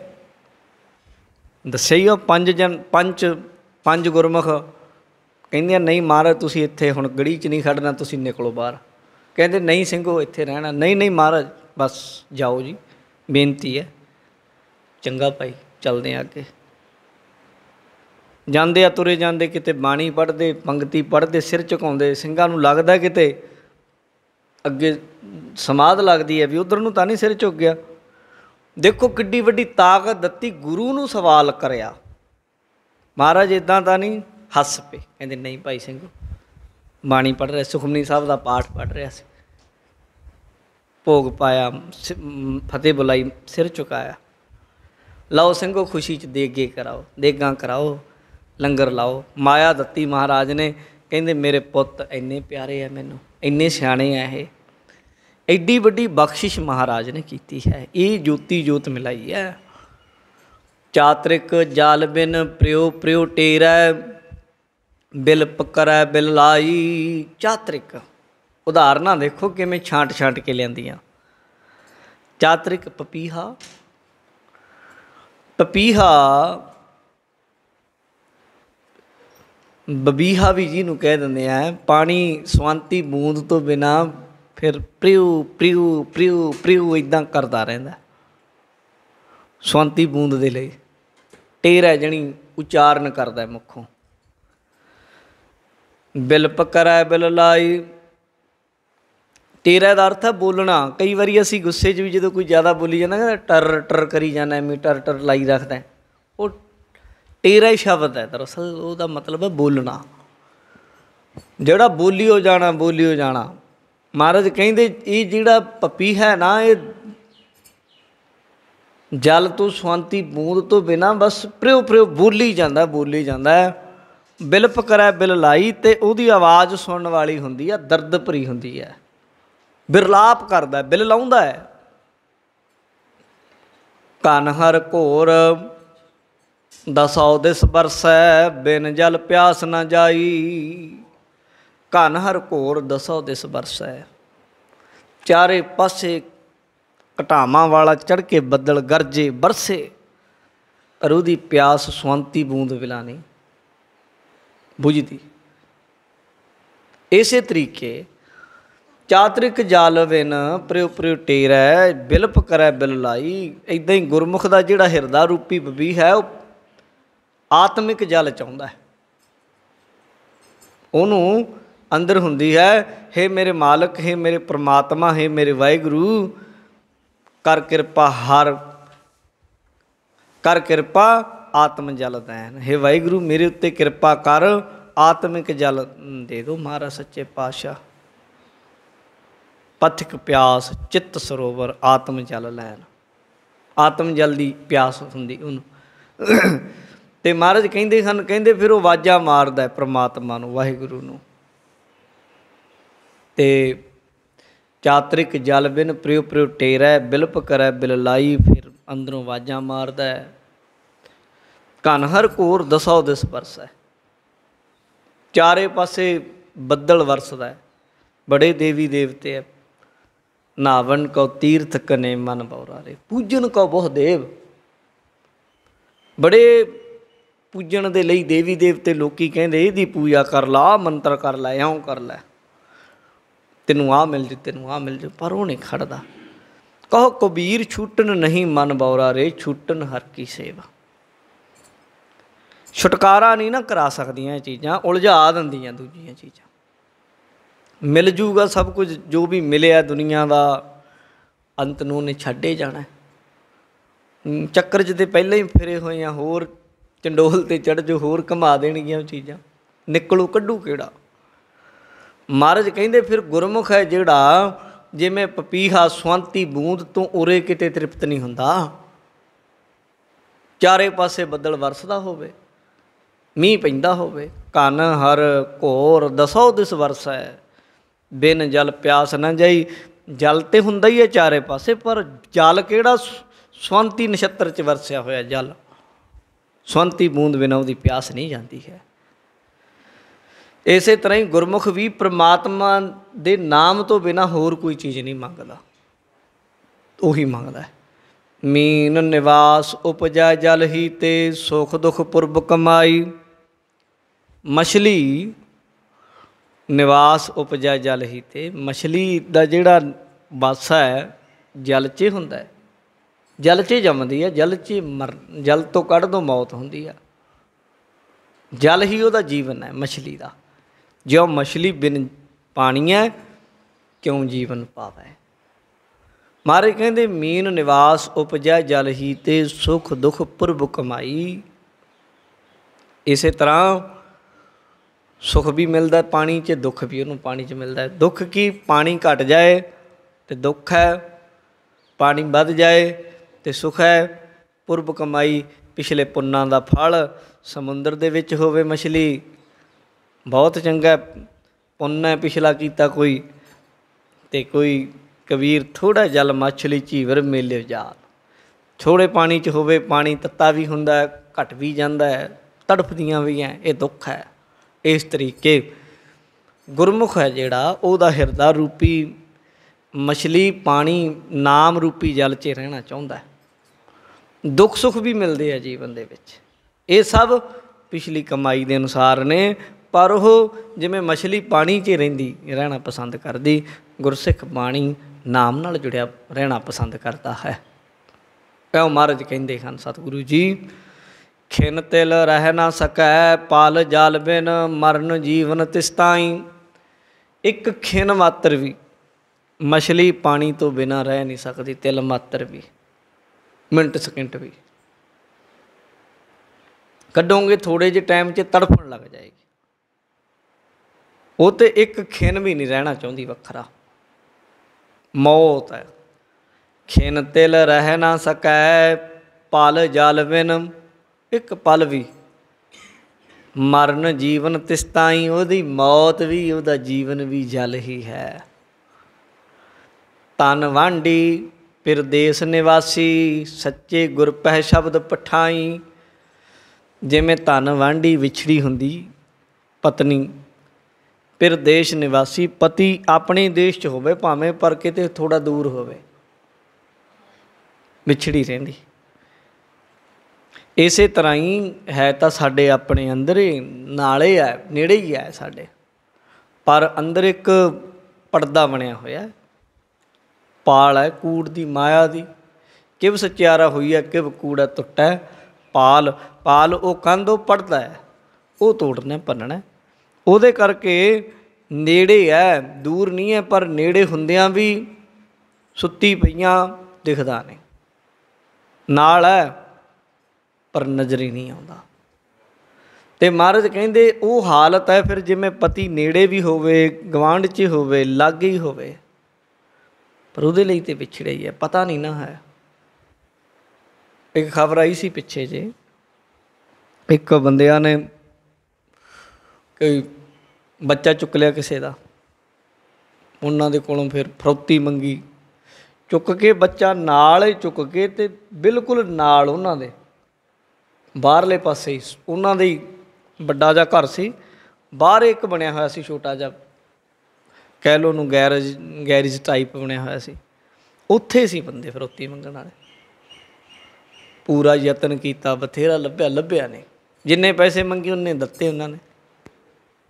ਦੱਸਿਆ ਹੀ ਉਹ ਪੰਜ ਗੁਰਮੁਖ ਕਹਿੰਦੇ ਨਹੀਂ ਮਹਾਰਾਜ ਤੁਸੀਂ ਇੱਥੇ ਹੁਣ ਗੜੀ 'ਚ ਨਹੀਂ ਖੜਨਾ, ਤੁਸੀਂ ਨਿਕਲੋ ਬਾਹਰ। ਕਹਿੰਦੇ ਨਹੀਂ ਸਿੰਘੋ ਇੱਥੇ ਰਹਿਣਾ। ਨਹੀਂ ਨਹੀਂ ਮਹਾਰਾਜ ਬਸ ਜਾਓ ਜੀ, ਬੇਨਤੀ ਹੈ। ਚੰਗਾ ਭਾਈ ਚੱਲਦੇ ਆ ਅੱਗੇ। ਜਾਂਦੇ ਆ, ਤੁਰੇ ਜਾਂਦੇ, ਕਿਤੇ ਬਾਣੀ ਪੜ੍ਹਦੇ, ਪੰਗਤੀ ਪੜ੍ਹਦੇ, ਸਿਰ ਝੁਕਾਉਂਦੇ। ਸਿੰਘਾਂ ਨੂੰ ਲੱਗਦਾ ਕਿਤੇ ਅੱਗੇ ਸਮਾਧ ਲੱਗਦੀ ਹੈ ਵੀ ਉੱਧਰ ਨੂੰ ਤਾਂ ਨਹੀਂ ਸਿਰ ਝੁਕ ਗਿਆ। ਦੇਖੋ ਕਿੱਡੀ ਵੱਡੀ ਤਾਕਤ ਦਿੱਤੀ, ਗੁਰੂ ਨੂੰ ਸਵਾਲ ਕਰਿਆ। ਮਹਾਰਾਜ ਇੱਦਾਂ ਤਾਂ ਨਹੀਂ, ਹੱਸ ਪਏ। ਕਹਿੰਦੇ ਨਹੀਂ ਭਾਈ ਸਿੰਘ, ਬਾਣੀ ਪੜ੍ਹ ਰਿਹਾ, ਸੁਖਮਨੀ ਸਾਹਿਬ ਦਾ ਪਾਠ ਪੜ੍ਹ ਰਿਹਾ ਸੀ, ਭੋਗ ਪਾਇਆ, ਫਤਿਹ ਬੁਲਾਈ, ਸਿਰ ਝੁਕਾਇਆ। ਲਓ ਸਿੰਘੋ ਖੁਸ਼ੀ 'ਚ ਦੇਗੇ ਕਰਾਓ, ਦੇਗਾਂ ਕਰਾਓ, ਲੰਗਰ ਲਾਓ। ਮਾਇਆ ਦਿੱਤੀ ਮਹਾਰਾਜ ਨੇ। ਕਹਿੰਦੇ ਮੇਰੇ ਪੁੱਤ ਇੰਨੇ ਪਿਆਰੇ ਆ ਮੈਨੂੰ, ਇੰਨੇ ਸਿਆਣੇ ਆ, ਇਹ ਐਡੀ ਵੱਡੀ ਬਖਸ਼ਿਸ਼ ਮਹਾਰਾਜ ਨੇ ਕੀਤੀ ਹੈ। ਇਹ ਜੋਤੀ ਜੋਤ ਮਿਲਾਈ ਹੈ। ਚਾਤ੍ਰਿਕ ਜਲ ਬਿਨ ਪ੍ਰਿਓ ਪ੍ਰਿਓ ਟੇਰੈ, ਬਿਲ ਪਕਰੈ ਬਿਲ ਲਾਈ। ਚਾਤ੍ਰਿਕ ਉਦਾਹਰਨਾਂ ਦੇਖੋ ਕਿਵੇਂ ਛਾਂਟ ਛਾਂਟ ਕੇ ਲਿਆਂਦੀਆਂ। ਚਾਤ੍ਰਿਕ ਪਪੀਹਾ, ਪਪੀਹਾ ਬਬੀਹਾ ਵੀ ਜਿਹਨੂੰ ਕਹਿ ਦਿੰਦੇ ਆ। ਪਾਣੀ ਸਵੰਤੀ ਬੂੰਦ ਤੋਂ ਬਿਨਾਂ ਫਿਰ ਪ੍ਰਿਉ ਪ੍ਰਿਉ ਪ੍ਰਿਉ ਪ੍ਰਿਉ ਇੱਦਾਂ ਕਰਦਾ ਰਹਿੰਦਾ ਸਵੰਤੀ ਬੂੰਦ ਦੇ ਲਈ। ਟੇਰਾ ਜਣੀ ਉਚਾਰਨ ਕਰਦਾ ਮੁੱਖੋਂ। ਬਿਲ ਪਕਰੈ ਬਿਲ ਲਾਈ, ਟੇਰਾ ਦਾ ਅਰਥ ਹੈ ਬੋਲਣਾ। ਕਈ ਵਾਰੀ ਅਸੀਂ ਗੁੱਸੇ 'ਚ ਵੀ ਜਦੋਂ ਕੋਈ ਜ਼ਿਆਦਾ ਬੋਲੀ ਜਾਂਦਾ ਨਾ, ਟਰ ਟਰ ਕਰੀ ਜਾਂਦਾ, ਐਵੇਂ ਟਰ ਟਰ ਲਾਈ ਰੱਖਦਾ, ਉਹ ਟੇਰਾ ਹੀ ਸ਼ਬਦ ਹੈ। ਦਰਅਸਲ ਉਹਦਾ ਮਤਲਬ ਹੈ ਬੋਲਣਾ, ਜਿਹੜਾ ਬੋਲੀਓ ਜਾਣਾ, ਬੋਲੀਓ ਜਾਣਾ। ਮਹਾਰਾਜ ਕਹਿੰਦੇ ਇਹ ਜਿਹੜਾ ਪਪੀਹਾ ਹੈ ਨਾ, ਇਹ ਜਲ ਤੋਂ ਸਵੰਤੀ ਬੂੰਦ ਤੋਂ ਬਿਨਾਂ ਬਸ ਪ੍ਰਿਉ ਪ੍ਰਿਉ ਬੋਲੀ ਜਾਂਦਾ, ਬੋਲੀ ਜਾਂਦਾ। ਬਿਲ ਪਕਰੈ ਬਿਲ ਲਾਈ, ਅਤੇ ਉਹਦੀ ਆਵਾਜ਼ ਸੁਣਨ ਵਾਲੀ ਹੁੰਦੀ ਹੈ, ਦਰਦ ਭਰੀ ਹੁੰਦੀ ਹੈ। ਬਿਰਲਾਪ ਕਰਦਾ, ਬਿਲ ਲਾਉਂਦਾ ਹੈ। ਘਨ ਹਰ ਘੋਰ ਦਸੌ ਦਿਸ ਬਰਸੈ, ਬਿਨ ਜਲ ਪਿਆਸ ਨਾ ਜਾਈ। ਘਨ ਹਰ ਘੋਰ ਦਸੌ ਦਿਸ ਬਰਸੈ, ਚਾਰੇ ਪਾਸੇ ਘਟਾਵਾਂ ਵਾਲਾ ਚੜ੍ਹ ਕੇ ਬੱਦਲ ਗਰਜੇ ਬਰਸੇ, ਪਰ ਉਹਦੀ ਪਿਆਸ ਸਵੰਤੀ ਬੂੰਦ ਵਿਲਾ ਨਹੀਂ ਬੁਝਦੀ। ਇਸੇ ਤਰੀਕੇ ਚਾਤ੍ਰਿਕ ਜਲ ਬਿਨ ਪ੍ਰਿਉ ਪ੍ਰਿਉ ਟੇਰੈ, ਬਿਲ ਪਕਰੈ ਬਿਲ ਲਾਈ। ਇੱਦਾਂ ਹੀ ਗੁਰਮੁਖ ਦਾ ਜਿਹੜਾ ਹਿਰਦਾ ਰੂਪੀ ਬਬੀ ਹੈ, ਉਹ ਆਤਮਿਕ ਜਲ ਚਾਹੁੰਦਾ ਹੈ। ਉਹਨੂੰ ਅੰਦਰ ਹੁੰਦੀ ਹੈ, ਹੇ ਮੇਰੇ ਮਾਲਕ, ਹੇ ਮੇਰੇ ਪ੍ਰਮਾਤਮਾ, ਹੇ ਮੇਰੇ ਵਾਹਿਗੁਰੂ, ਕਰ ਕਿਰਪਾ ਹਰ, ਕਰ ਕਿਰਪਾ ਆਤਮ ਜਲ ਦੈਨ। ਹੇ ਵਾਹਿਗੁਰੂ ਮੇਰੇ ਉੱਤੇ ਕਿਰਪਾ ਕਰ, ਆਤਮਿਕ ਜਲ ਦੇ ਦਿਓ। ਮਹਾਰਾਜ ਸੱਚੇ ਪਾਤਸ਼ਾਹ ਪਥਿਕ ਪਿਆਸ ਚਿੱਤ ਸਰੋਵਰ ਆਤਮ ਜਲ ਲੈਣ। ਆਤਮ ਜਲ ਦੀ ਪਿਆਸ ਹੁੰਦੀ ਉਹਨੂੰ। ਅਤੇ ਮਹਾਰਾਜ ਕਹਿੰਦੇ ਹਨ, ਕਹਿੰਦੇ ਫਿਰ ਉਹ ਆਵਾਜ਼ਾਂ ਮਾਰਦਾ ਪ੍ਰਮਾਤਮਾ ਨੂੰ, ਵਾਹਿਗੁਰੂ ਨੂੰ। ਅਤੇ ਚਾਤ੍ਰਿਕ ਜਲ ਬਿਨ ਪ੍ਰਿਉ ਪ੍ਰਿਉ ਟੇਰੈ, ਬਿਲ ਪਕਰੈ ਬਿਲ ਲਾਈ। ਫਿਰ ਅੰਦਰੋਂ ਆਵਾਜ਼ਾਂ ਮਾਰਦਾ। ਘਨ ਹਰ ਘੋਰ ਦਸੌ ਦਿਸ ਬਰਸੈ, ਚਾਰੇ ਪਾਸੇ ਬੱਦਲ ਵਰਸਦਾ। ਬੜੇ ਦੇਵੀ ਦੇਵਤੇ ਹੈ। ਨਾਵਨ ਕਉ ਤੀਰਥ ਕਨੇ ਮਨ ਬਉਰਾਰੇ, ਪੂਜਨ ਕਉ ਬਹੁ ਦੇਵ। ਬੜੇ पूजन दे लई देवी देवते लोकी कहंदे इहदी पूजा कर ला, मंत्र कर लै, इउं कर लै, तैनूं आ मिल जू, तैनूं आ मिल जू, पर वो नहीं खड़दा। कहो कबीर छूटन नहीं मन बौरा रे, छूटन हर की सेवा। छुटकारा नहीं ना करा सकदियां ये चीज़ां, उलझा दिंदियां दूजियां चीज़ां। मिल जूगा सब कुछ, जो भी मिलिया दुनिया का अंत नूं ने छड्डे जाना। चक्कर 'च ते पहले ही फिरे होए आ, होर चंडोल ते चढ़ जो, होर घुमा देणगियां चीज़ां, निकलू कड्डू किहड़ा। महाराज कहंदे फिर गुरमुख है जिहड़ा, जिवें पपीहा सुआंती बूंद तो उरे किते तृप्त नहीं हुंदा। चारे पासे बदल वरसदा होवे, मींह पैंदा होवे, घन हर घोर दसो दिस वरसै, बिन जल प्यास न जाई। जल तो हुंदा ही है चारे पासे, पर जल किहड़ा सुआंती नछत्तर च वरसिया होया जल, सुआंती बूंद बिना उसकी प्यास नहीं जाती है। इस तरह ही गुरमुख भी परमात्मा दे नाम तो बिना होर कोई चीज़ नहीं मंगदा, उही मंगदा है। मीन निवास उपजा जल ही ते, सुख दुख पुरब कमाई। मछली निवास उपजा जल ही ते, मछली का जिहड़ा वासा है जल च हुंदा है, जल च जमदी है, जल च जल तो कढ़ दो मौत हुंदी है। जल ही उहदा जीवन है मछली का। ज्यों मछली बिन पानी है, क्यों जीवन पावै। महाराज कहंदे मीन निवास उपजा जल ही ते, सुख दुख पुरब कमाई। इस तरह सुख भी मिलता है पानी च, दुख भी उन्होंने पानी च मिलता है। दुख की पानी घट जाए तो दुख है, पानी बढ़ जाए तो सुख है। पुरब कमाई पिछले पुन्नां दा फल, समुंदर दे विच होवे मछली, बहुत चंगा पुन्न है पिछला कीता कोई, ते कोई कबीर थोड़ा जल मछली झीवर मेले जाल। थोड़े पानी च होवे, पानी तत्ता भी हुंदा है, घट भी जांदा है, तड़फदियां भी हैं, ये दुख है। इस तरीके गुरमुख है जिहड़ा, उहदा हिरदा रूपी मछली पानी नाम रूपी जल च रहना चाहुंदा है। दुख सुख भी मिलते हैं जीवन दे विच, ये सब पिछली कमाई के अनुसार ने, पर वह जिमें मछली पानी च रहिंदी रहना पसंद करती, गुरसिख बाणी नाम नाल जुड़िया रहना पसंद करता है। क्यों महाराज कहते हैं सतगुरु जी, खिन तिल रह ना सकै, पाल जाल बिन मरण जीवन तिसताई। एक खिन मात्र भी मछली पानी तो बिना रह नहीं सकती, तिल मात्र भी, मिनट सकिंट भी कड्डोगे थोड़े जे टाइम च तड़फण लग जाएगी। वो तो एक खिन भी नहीं रहना चाहती, वखरा मौत है। खिन तिल रह ना सकै, पाल जाल बिन, एक पल भी मरण जीवन तिसताई। उहदी मौत भी उहदा जीवन भी जल ही है। तन वांडी पिरदेस निवासी, सच्चे गुर पह शब्द पठाई। जिमें धन वांडी विछड़ी हुंदी पत्नी, पिरदेश निवासी पति अपने देश च होवे भावें, पर किते थोड़ा दूर होवे, विछड़ी रहिंदी। इस तरह ही है तो साडे अपने अंदर ही नाले है, नेड़े ही है साडे, पर अंदर एक पर्दा बनिया होया, पाल है कूड़ दी माया दी। किव सचियारा हुई है, किव कूड़ा टुटा है। पाल पाल वो कंध वो पढ़ता है, वो तोड़ना भनना, उहदे करके नेड़े है, दूर नहीं है, पर नेड़े हुंदियां भी सुत्ती पईयां दिखदा नहीं, नाल है पर नज़र ही नहीं आउंदा। ते महाराज कहंदे वो हालत है फिर जिवें पति नेड़े भी होवे, गवांढ च होवे, लागे ही होवे, पर उहदे लई ते विछड़े ही है, पता नहीं ना है। एक खबर आई सी पिछे जे, एक बंदियां ने कोई बच्चा चुक लिया किसी का, उन्होंने दे कोलों फिर फरौती मंगी, चुक के बच्चा नाल ही चुक के ते बिल्कुल नाल उन्हों दे बाहरले पासे ही, उन्हों दे बड़ा जा घर सी, बाहर एक बनया होया सी छोटा जा, कह लो नूं गैरेज टाइप बनया होया सी, उत्थे सी बंदे फरौती मंगण वाले। पूरा यतन किया, बथेरा लभ्या, लभ्या नहीं, जिन्ने पैसे मंगे उन्ने दिते उन्होंने,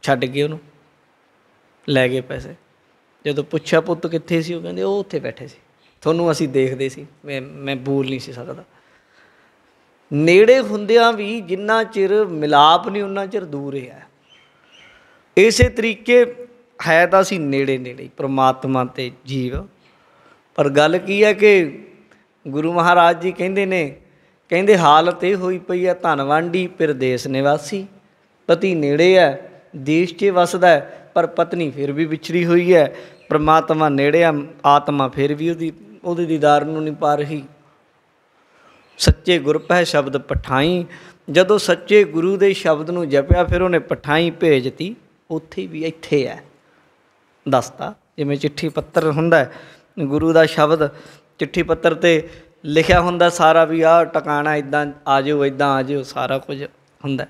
छड्ड के उन्होंने लै गए पैसे। ਜਦੋਂ ਪੁੱਛਿਆ ਪੁੱਤ ਕਿੱਥੇ ਸੀ, ਉਹ ਕਹਿੰਦੇ ਉਹ ਉੱਥੇ ਬੈਠੇ ਸੀ, ਤੁਹਾਨੂੰ ਅਸੀਂ ਦੇਖਦੇ ਸੀ, ਮੈਂ ਬੋਲ ਨਹੀਂ ਸੀ ਸਕਦਾ। ਨੇੜੇ ਹੁੰਦਿਆਂ ਵੀ ਜਿੰਨਾ ਚਿਰ ਮਿਲਾਪ ਨਹੀਂ ਉਨਾ ਚਿਰ ਦੂਰ ਹੈ। ਇਸੇ ਤਰੀਕੇ ਹੈ ਤਾਂ ਅਸੀਂ ਨੇੜੇ ਨੇੜੇ ਪਰਮਾਤਮਾ ਅਤੇ ਜੀਵ, ਪਰ ਗੱਲ ਕੀ ਹੈ ਕਿ ਗੁਰੂ ਮਹਾਰਾਜ ਜੀ ਕਹਿੰਦੇ ਨੇ, ਕਹਿੰਦੇ ਹਾਲਤ ਇਹ ਹੋਈ ਪਈ ਹੈ ਧਨ ਵਾਂਢੀ ਪਰਦੇਸ ਨਿਵਾਸੀ। ਪਤੀ ਨੇੜੇ ਹੈ, ਦੇਸ਼ 'ਚ ਵਸਦਾ, ਪਰ ਪਤਨੀ ਫਿਰ ਵੀ ਵਿਛੜੀ ਹੋਈ ਹੈ। ਪਰਮਾਤਮਾ ਨੇੜੇ ਆ, ਆਤਮਾ ਫਿਰ ਵੀ ਉਹਦੇ ਦੀਦਾਰ ਨੂੰ ਨਹੀਂ ਪਾ ਰਹੀ। ਸੱਚੇ ਗੁਰ ਪਹਿ ਸ਼ਬਦ ਪਠਾਈ, ਜਦੋਂ ਸੱਚੇ ਗੁਰੂ ਦੇ ਸ਼ਬਦ ਨੂੰ ਜਪਿਆ ਫਿਰ ਉਹਨੇ ਪਠਾਈ ਭੇਜਤੀ, ਉੱਥੇ ਵੀ ਇੱਥੇ ਹੈ ਦੱਸਤਾ। ਜਿਵੇਂ ਚਿੱਠੀ ਪੱਤਰ ਹੁੰਦਾ, ਗੁਰੂ ਦਾ ਸ਼ਬਦ ਚਿੱਠੀ ਪੱਤਰ 'ਤੇ ਲਿਖਿਆ ਹੁੰਦਾ ਸਾਰਾ, ਵੀ ਆਹ ਟਿਕਾਣਾ ਇੱਦਾਂ ਆ ਜਾਓ, ਇੱਦਾਂ ਆ ਜਾਓ, ਸਾਰਾ ਕੁਝ ਹੁੰਦਾ।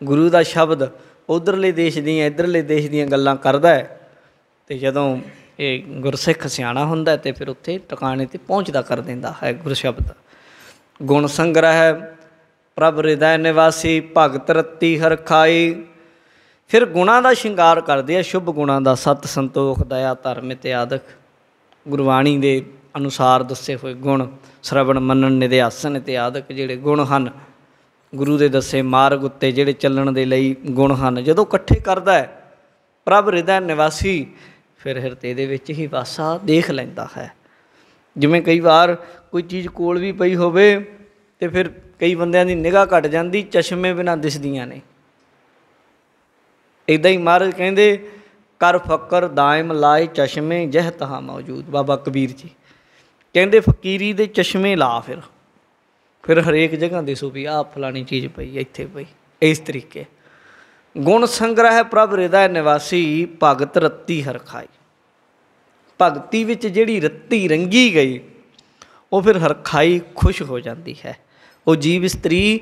ਗੁਰੂ ਦਾ ਸ਼ਬਦ ਉੱਧਰਲੇ ਦੇਸ਼ ਦੀਆਂ ਇੱਧਰਲੇ ਦੇਸ਼ ਦੀਆਂ ਗੱਲਾਂ ਕਰਦਾ ਹੈ, ਅਤੇ ਜਦੋਂ ਇਹ ਗੁਰਸਿੱਖ ਸਿਆਣਾ ਹੁੰਦਾ ਅਤੇ ਫਿਰ ਉੱਥੇ ਟਿਕਾਣੇ 'ਤੇ ਪਹੁੰਚਦਾ ਕਰ ਦਿੰਦਾ ਹੈ ਗੁਰ ਸ਼ਬਦ। ਗੁਣ ਸੰਗ੍ਰਹਿ ਪ੍ਰਭ ਹਿਰਦੈ ਨਿਵਾਸੀ, ਭਗਤ ਰਤੀ ਹਰਖਾਈ। ਫਿਰ ਗੁਣਾਂ ਦਾ ਸ਼ਿੰਗਾਰ ਕਰਦੇ ਆ, ਸ਼ੁਭ ਗੁਣਾਂ ਦਾ, ਸਤ ਸੰਤੋਖ ਦਇਆ ਧਰਮ ਇਤਿਆਦਿਕ ਗੁਰਬਾਣੀ ਦੇ ਅਨੁਸਾਰ ਦੱਸੇ ਹੋਏ ਗੁਣ, ਸ਼ਰਵਣ ਮੰਨਣ ਨਿਧਿਆਸਨ ਇਤਿਆਦਿਕ ਜਿਹੜੇ ਗੁਣ ਹਨ, ਗੁਰੂ ਦੇ ਦੱਸੇ ਮਾਰਗ ਉੱਤੇ ਜਿਹੜੇ ਚੱਲਣ ਦੇ ਲਈ ਗੁਣ ਹਨ, ਜਦੋਂ ਇਕੱਠੇ ਕਰਦਾ ਹੈ ਪ੍ਰਭ ਹਿਰਦੈ ਨਿਵਾਸੀ, ਫਿਰ ਹਿਰਦੇ ਦੇ ਵਿੱਚ ਹੀ ਵਾਸਾ ਦੇਖ ਲੈਂਦਾ ਹੈ। ਜਿਵੇਂ ਕਈ ਵਾਰ ਕੋਈ ਚੀਜ਼ ਕੋਲ ਵੀ ਪਈ ਹੋਵੇ ਅਤੇ ਫਿਰ ਕਈ ਬੰਦਿਆਂ ਦੀ ਨਿਗਾਹ ਘੱਟ ਜਾਂਦੀ, ਚਸ਼ਮੇ ਬਿਨਾਂ ਦਿਸਦੀਆਂ ਨੇ। ਇੱਦਾਂ ਹੀ ਮਹਾਰਾਜ ਕਹਿੰਦੇ, ਕਰ ਫਕਰ ਦਾਇਮ ਲਾਏ ਚਸ਼ਮੇ ਜਹ ਤਹਾਂ ਮੌਜੂਦ। ਬਾਬਾ ਕਬੀਰ ਜੀ ਕਹਿੰਦੇ ਫਕੀਰੀ ਦੇ ਚਸ਼ਮੇ ਲਾ, ਫਿਰ ਹਰੇਕ ਜਗ੍ਹਾ ਦਿਸੋ ਵੀ ਆਹ ਫਲਾਣੀ ਚੀਜ਼ ਪਈ, ਇੱਥੇ ਪਈ। ਇਸ ਤਰੀਕੇ ਗੁਣ ਸੰਗ੍ਰਹਿ ਪ੍ਰਭ ਹਿਰਦੈ ਨਿਵਾਸੀ, ਭਗਤ ਰੱਤੀ ਹਰਖਾਈ। ਭਗਤੀ ਵਿੱਚ ਜਿਹੜੀ ਰੱਤੀ ਰੰਗੀ ਗਈ, ਉਹ ਫਿਰ ਹਰਖਾਈ ਖੁਸ਼ ਹੋ ਜਾਂਦੀ ਹੈ। ਉਹ ਜੀਵ ਇਸਤਰੀ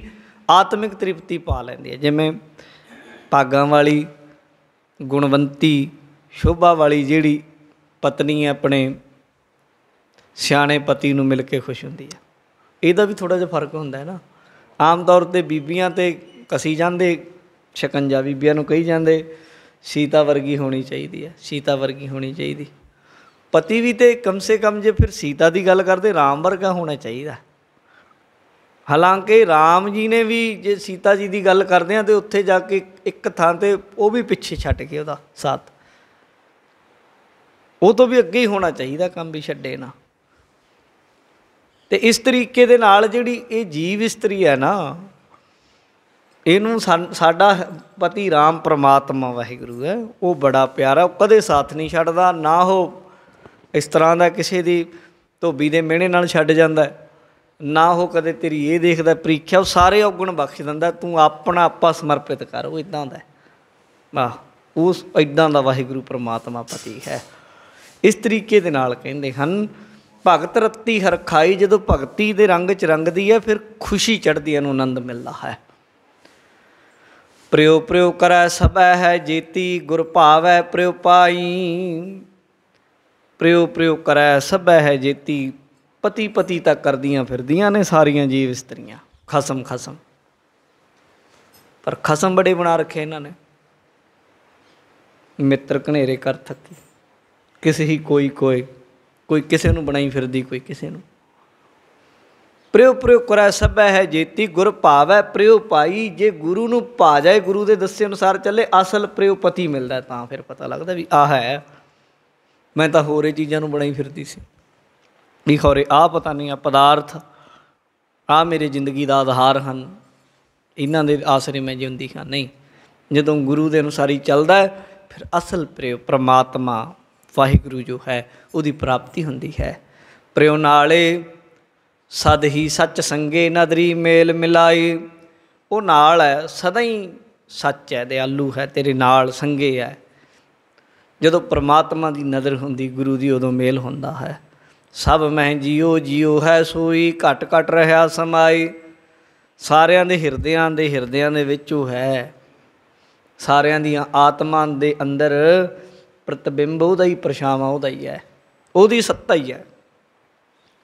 ਆਤਮਿਕ ਤ੍ਰਿਪਤੀ ਪਾ ਲੈਂਦੀ ਹੈ। ਜਿਵੇਂ ਭਾਗਾਂ ਵਾਲੀ, ਗੁਣਵੰਤੀ, ਸ਼ੋਭਾ ਵਾਲੀ ਜਿਹੜੀ ਪਤਨੀ ਆਪਣੇ ਸਿਆਣੇ ਪਤੀ ਨੂੰ ਮਿਲ ਕੇ ਖੁਸ਼ ਹੁੰਦੀ ਹੈ। ਇਹਦਾ ਵੀ ਥੋੜ੍ਹਾ ਜਿਹਾ ਫਰਕ ਹੁੰਦਾ ਹੈ ਨਾ। ਆਮ ਤੌਰ 'ਤੇ ਬੀਬੀਆਂ 'ਤੇ ਕਸੀ ਜਾਂਦੇ ਸ਼ਿਕੰਜਾ, ਬੀਬੀਆਂ ਨੂੰ ਕਹੀ ਜਾਂਦੇ ਸੀਤਾ ਵਰਗੀ ਹੋਣੀ ਚਾਹੀਦੀ ਹੈ, ਸੀਤਾ ਵਰਗੀ ਹੋਣੀ ਚਾਹੀਦੀ। ਪਤੀ ਵੀ ਤਾਂ ਕਮ ਸੇ ਕਮ ਜੇ ਫਿਰ ਸੀਤਾ ਦੀ ਗੱਲ ਕਰਦੇ, ਰਾਮ ਵਰਗਾ ਹੋਣਾ ਚਾਹੀਦਾ। ਹਾਲਾਂਕਿ ਰਾਮ ਜੀ ਨੇ ਵੀ ਜੇ ਸੀਤਾ ਜੀ ਦੀ ਗੱਲ ਕਰਦੇ ਹਾਂ ਤਾਂ ਉੱਥੇ ਜਾ ਕੇ ਇੱਕ ਥਾਂ 'ਤੇ ਉਹ ਵੀ ਪਿੱਛੇ ਛੱਡ ਕੇ ਉਹਦਾ ਸਾਥ, ਉਹ ਤੋਂ ਵੀ ਅੱਗੇ ਹੀ ਹੋਣਾ ਚਾਹੀਦਾ, ਕੰਮ ਵੀ ਛੱਡੇ ਨਾ। ਅਤੇ ਇਸ ਤਰੀਕੇ ਦੇ ਨਾਲ ਜਿਹੜੀ ਇਹ ਜੀਵ ਇਸਤਰੀ ਹੈ ਨਾ, ਇਹਨੂੰ ਸਾਡਾ ਪਤੀ ਰਾਮ ਪਰਮਾਤਮਾ ਵਾਹਿਗੁਰੂ ਹੈ, ਉਹ ਬੜਾ ਪਿਆਰਾ, ਉਹ ਕਦੇ ਸਾਥ ਨਹੀਂ ਛੱਡਦਾ। ਨਾ ਉਹ ਇਸ ਤਰ੍ਹਾਂ ਦਾ ਕਿਸੇ ਦੀ ਧੋਬੀ ਦੇ ਮਿਹਣੇ ਨਾਲ ਛੱਡ ਜਾਂਦਾ, ਨਾ ਉਹ ਕਦੇ ਤੇਰੀ ਇਹ ਦੇਖਦਾ ਪ੍ਰੀਖਿਆ, ਉਹ ਸਾਰੇ ਔਗਣ ਬਖਸ਼ ਦਿੰਦਾ। ਤੂੰ ਆਪਣਾ ਆਪਾ ਸਮਰਪਿਤ ਕਰ, ਉਹ ਇੱਦਾਂ ਦਾ ਵਾਹ, ਉਸ ਇੱਦਾਂ ਦਾ ਵਾਹਿਗੁਰੂ ਪਰਮਾਤਮਾ ਪਤੀ ਹੈ। ਇਸ ਤਰੀਕੇ ਦੇ ਨਾਲ ਕਹਿੰਦੇ ਹਨ ਭਗਤ ਰੱਤੀ ਹਰਖਾਈ। ਜਦੋਂ ਭਗਤੀ ਦੇ ਰੰਗ 'ਚ ਰੰਗਦੀ ਹੈ ਫਿਰ ਖੁਸ਼ੀ ਚੜ੍ਹਦੀ ਹੈ, ਇਹਨੂੰ ਆਨੰਦ ਮਿਲਦਾ ਹੈ। ਪ੍ਰਿਉ ਪ੍ਰਿਉ ਕਰੈ ਸਭੈ ਹੈ ਜੇਤੀ, ਗੁਰ ਭਾਵੈ ਪ੍ਰਿਉ ਪਾਈ। ਪ੍ਰਿਉ ਪ੍ਰਿਉ ਕਰੈ ਸਭੈ ਹੈ ਜੇਤੀ, ਪਤੀ ਪਤੀ ਤਾਂ ਕਰਦੀਆਂ ਫਿਰਦੀਆਂ ਨੇ ਸਾਰੀਆਂ ਜੀਵ ਇਸਤਰੀਆਂ, ਖਸਮ ਖਸਮ। ਪਰ ਖਸਮ ਬੜੇ ਬਣਾ ਰੱਖੇ ਇਹਨਾਂ ਨੇ, ਮਿੱਤਰ ਘਨੇਰੇ ਕਰ ਥੱਕੇ, ਕਿਸੇ ਹੀ ਕੋਈ ਕਿਸੇ ਨੂੰ ਬਣਾਈ ਫਿਰਦੀ, ਕੋਈ ਕਿਸੇ ਨੂੰ। ਪ੍ਰਿਉ ਪ੍ਰਿਉ ਕਰੈ ਸਭੈ ਹੈ ਜੇਤੀ, ਗੁਰ ਭਾਵੈ ਪ੍ਰਿਉ ਪਾਈ। ਜੇ ਗੁਰੂ ਨੂੰ ਭਾ ਜਾਏ, ਗੁਰੂ ਦੇ ਦੱਸੇ ਅਨੁਸਾਰ ਚੱਲੇ, ਅਸਲ ਪ੍ਰਿਉ ਪਤੀ ਮਿਲਦਾ, ਤਾਂ ਫਿਰ ਪਤਾ ਲੱਗਦਾ ਵੀ ਆਹ ਹੈ। ਮੈਂ ਤਾਂ ਹੋਰ ਇਹ ਚੀਜ਼ਾਂ ਨੂੰ ਬਣਾਈ ਫਿਰਦੀ ਸੀ ਵੀ ਖੌਰੇ ਆਹ ਪਤਾ ਨਹੀਂ, ਆ ਪਦਾਰਥ ਆਹ ਮੇਰੀ ਜ਼ਿੰਦਗੀ ਦਾ ਆਧਾਰ ਹਨ, ਇਹਨਾਂ ਦੇ ਆਸਰੇ ਮੈਂ ਜਿਉਂਦੀ ਹਾਂ। ਨਹੀਂ, ਜਦੋਂ ਗੁਰੂ ਦੇ ਅਨੁਸਾਰ ਹੀ ਚੱਲਦਾ ਫਿਰ ਅਸਲ ਪ੍ਰਿਉ ਪਰਮਾਤਮਾ ਵਾਹਿਗੁਰੂ ਜੋ ਹੈ ਉਹਦੀ ਪ੍ਰਾਪਤੀ ਹੁੰਦੀ ਹੈ। ਪ੍ਰਿਉ ਨਾਲੇ ਸਦ ਹੀ ਸੱਚ ਸੰਗੇ, ਨਦਰੀ ਮੇਲ ਮਿਲਾਈ। ਉਹ ਨਾਲ ਹੈ, ਸਦਾ ਹੀ ਸੱਚ ਹੈ, ਦਿਆਲੂ ਹੈ, ਤੇਰੇ ਨਾਲ ਸੰਗੇ ਹੈ। ਜਦੋਂ ਪਰਮਾਤਮਾ ਦੀ ਨਜ਼ਰ ਹੁੰਦੀ ਗੁਰੂ ਦੀ, ਉਦੋਂ ਮੇਲ ਹੁੰਦਾ ਹੈ। ਸਭ ਮੈਂ ਜੀਓ ਜੀਓ ਹੈ ਸੋਈ, ਘਟ ਘਟ ਰਿਹਾ ਸਮਾਈ। ਸਾਰਿਆਂ ਦੇ ਹਿਰਦਿਆਂ ਦੇ ਵਿੱਚ ਉਹ ਹੈ, ਸਾਰਿਆਂ ਦੀਆਂ ਆਤਮਾ ਦੇ ਅੰਦਰ ਪ੍ਰਤਿਬਿੰਬ ਉਹਦਾ ਹੀ, ਪਰਛਾਵਾਂ ਉਹਦਾ ਹੀ ਹੈ, ਉਹਦੀ ਸੱਤਾ ਹੀ ਹੈ,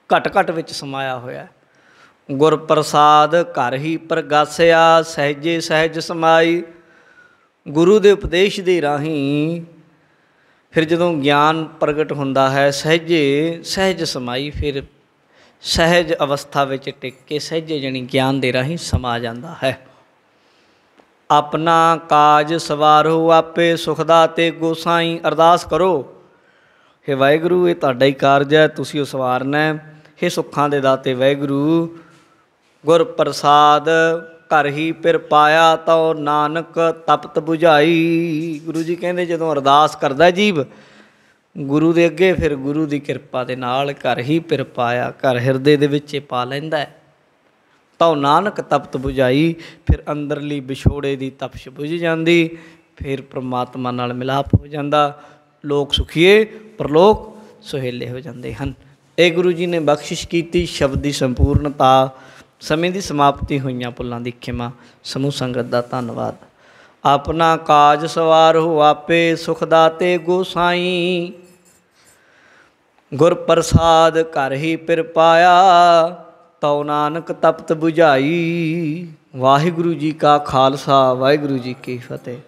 ਘਟ ਘਟ ਵਿੱਚ ਸਮਾਇਆ ਹੋਇਆ। गुर प्रसाद घर ही प्रगासिया सहजे सहज समाई। गुरु के उपदेश के राही फिर जदों ज्ञान प्रगट होंदा है सहजे सहज समाई, फिर सहज अवस्था विच टिक के सहजे जनी ज्ञान के राही समा जाता है। अपना काज सवारो आपे सुखदाते गोसाई। अरदास करो, हे वाहिगुरू ये तुहाडा ही कारज है, तुसीं ओ सवारना है। हे सुखां दे दाते वाहिगुरू, गुर प्रसाद घर ही पिर पाया तो नानक तपत बुझाई। गुरु जी कहते जदों अरदास करदा जीव गुरु दे अगे, फिर गुरु की किरपा दे नाल घर ही पिर पाया, घर हिरदे दे विच पा लैंदा है। तो नानक तपत बुझाई, फिर अंदरली विछोड़े की तपश बुझ जाती, फिर परमात्मा नाल मिलाप हो जाता। लोक सुखीए परलोक सुहेले हो जाते हैं। ये गुरु जी ने बख्शिश की शब्द की संपूर्णता, समय की समाप्ति हुई भुलों की खिमा। समूह संगत का धन्यवाद। अपना काज सवार हो आपे सुखदाते गोसाई। गुर प्रसाद घर ही पिर पाया तो नानक तपत बुझाई। वाहिगुरु जी का खालसा वाहिगुरु जी की फतेह।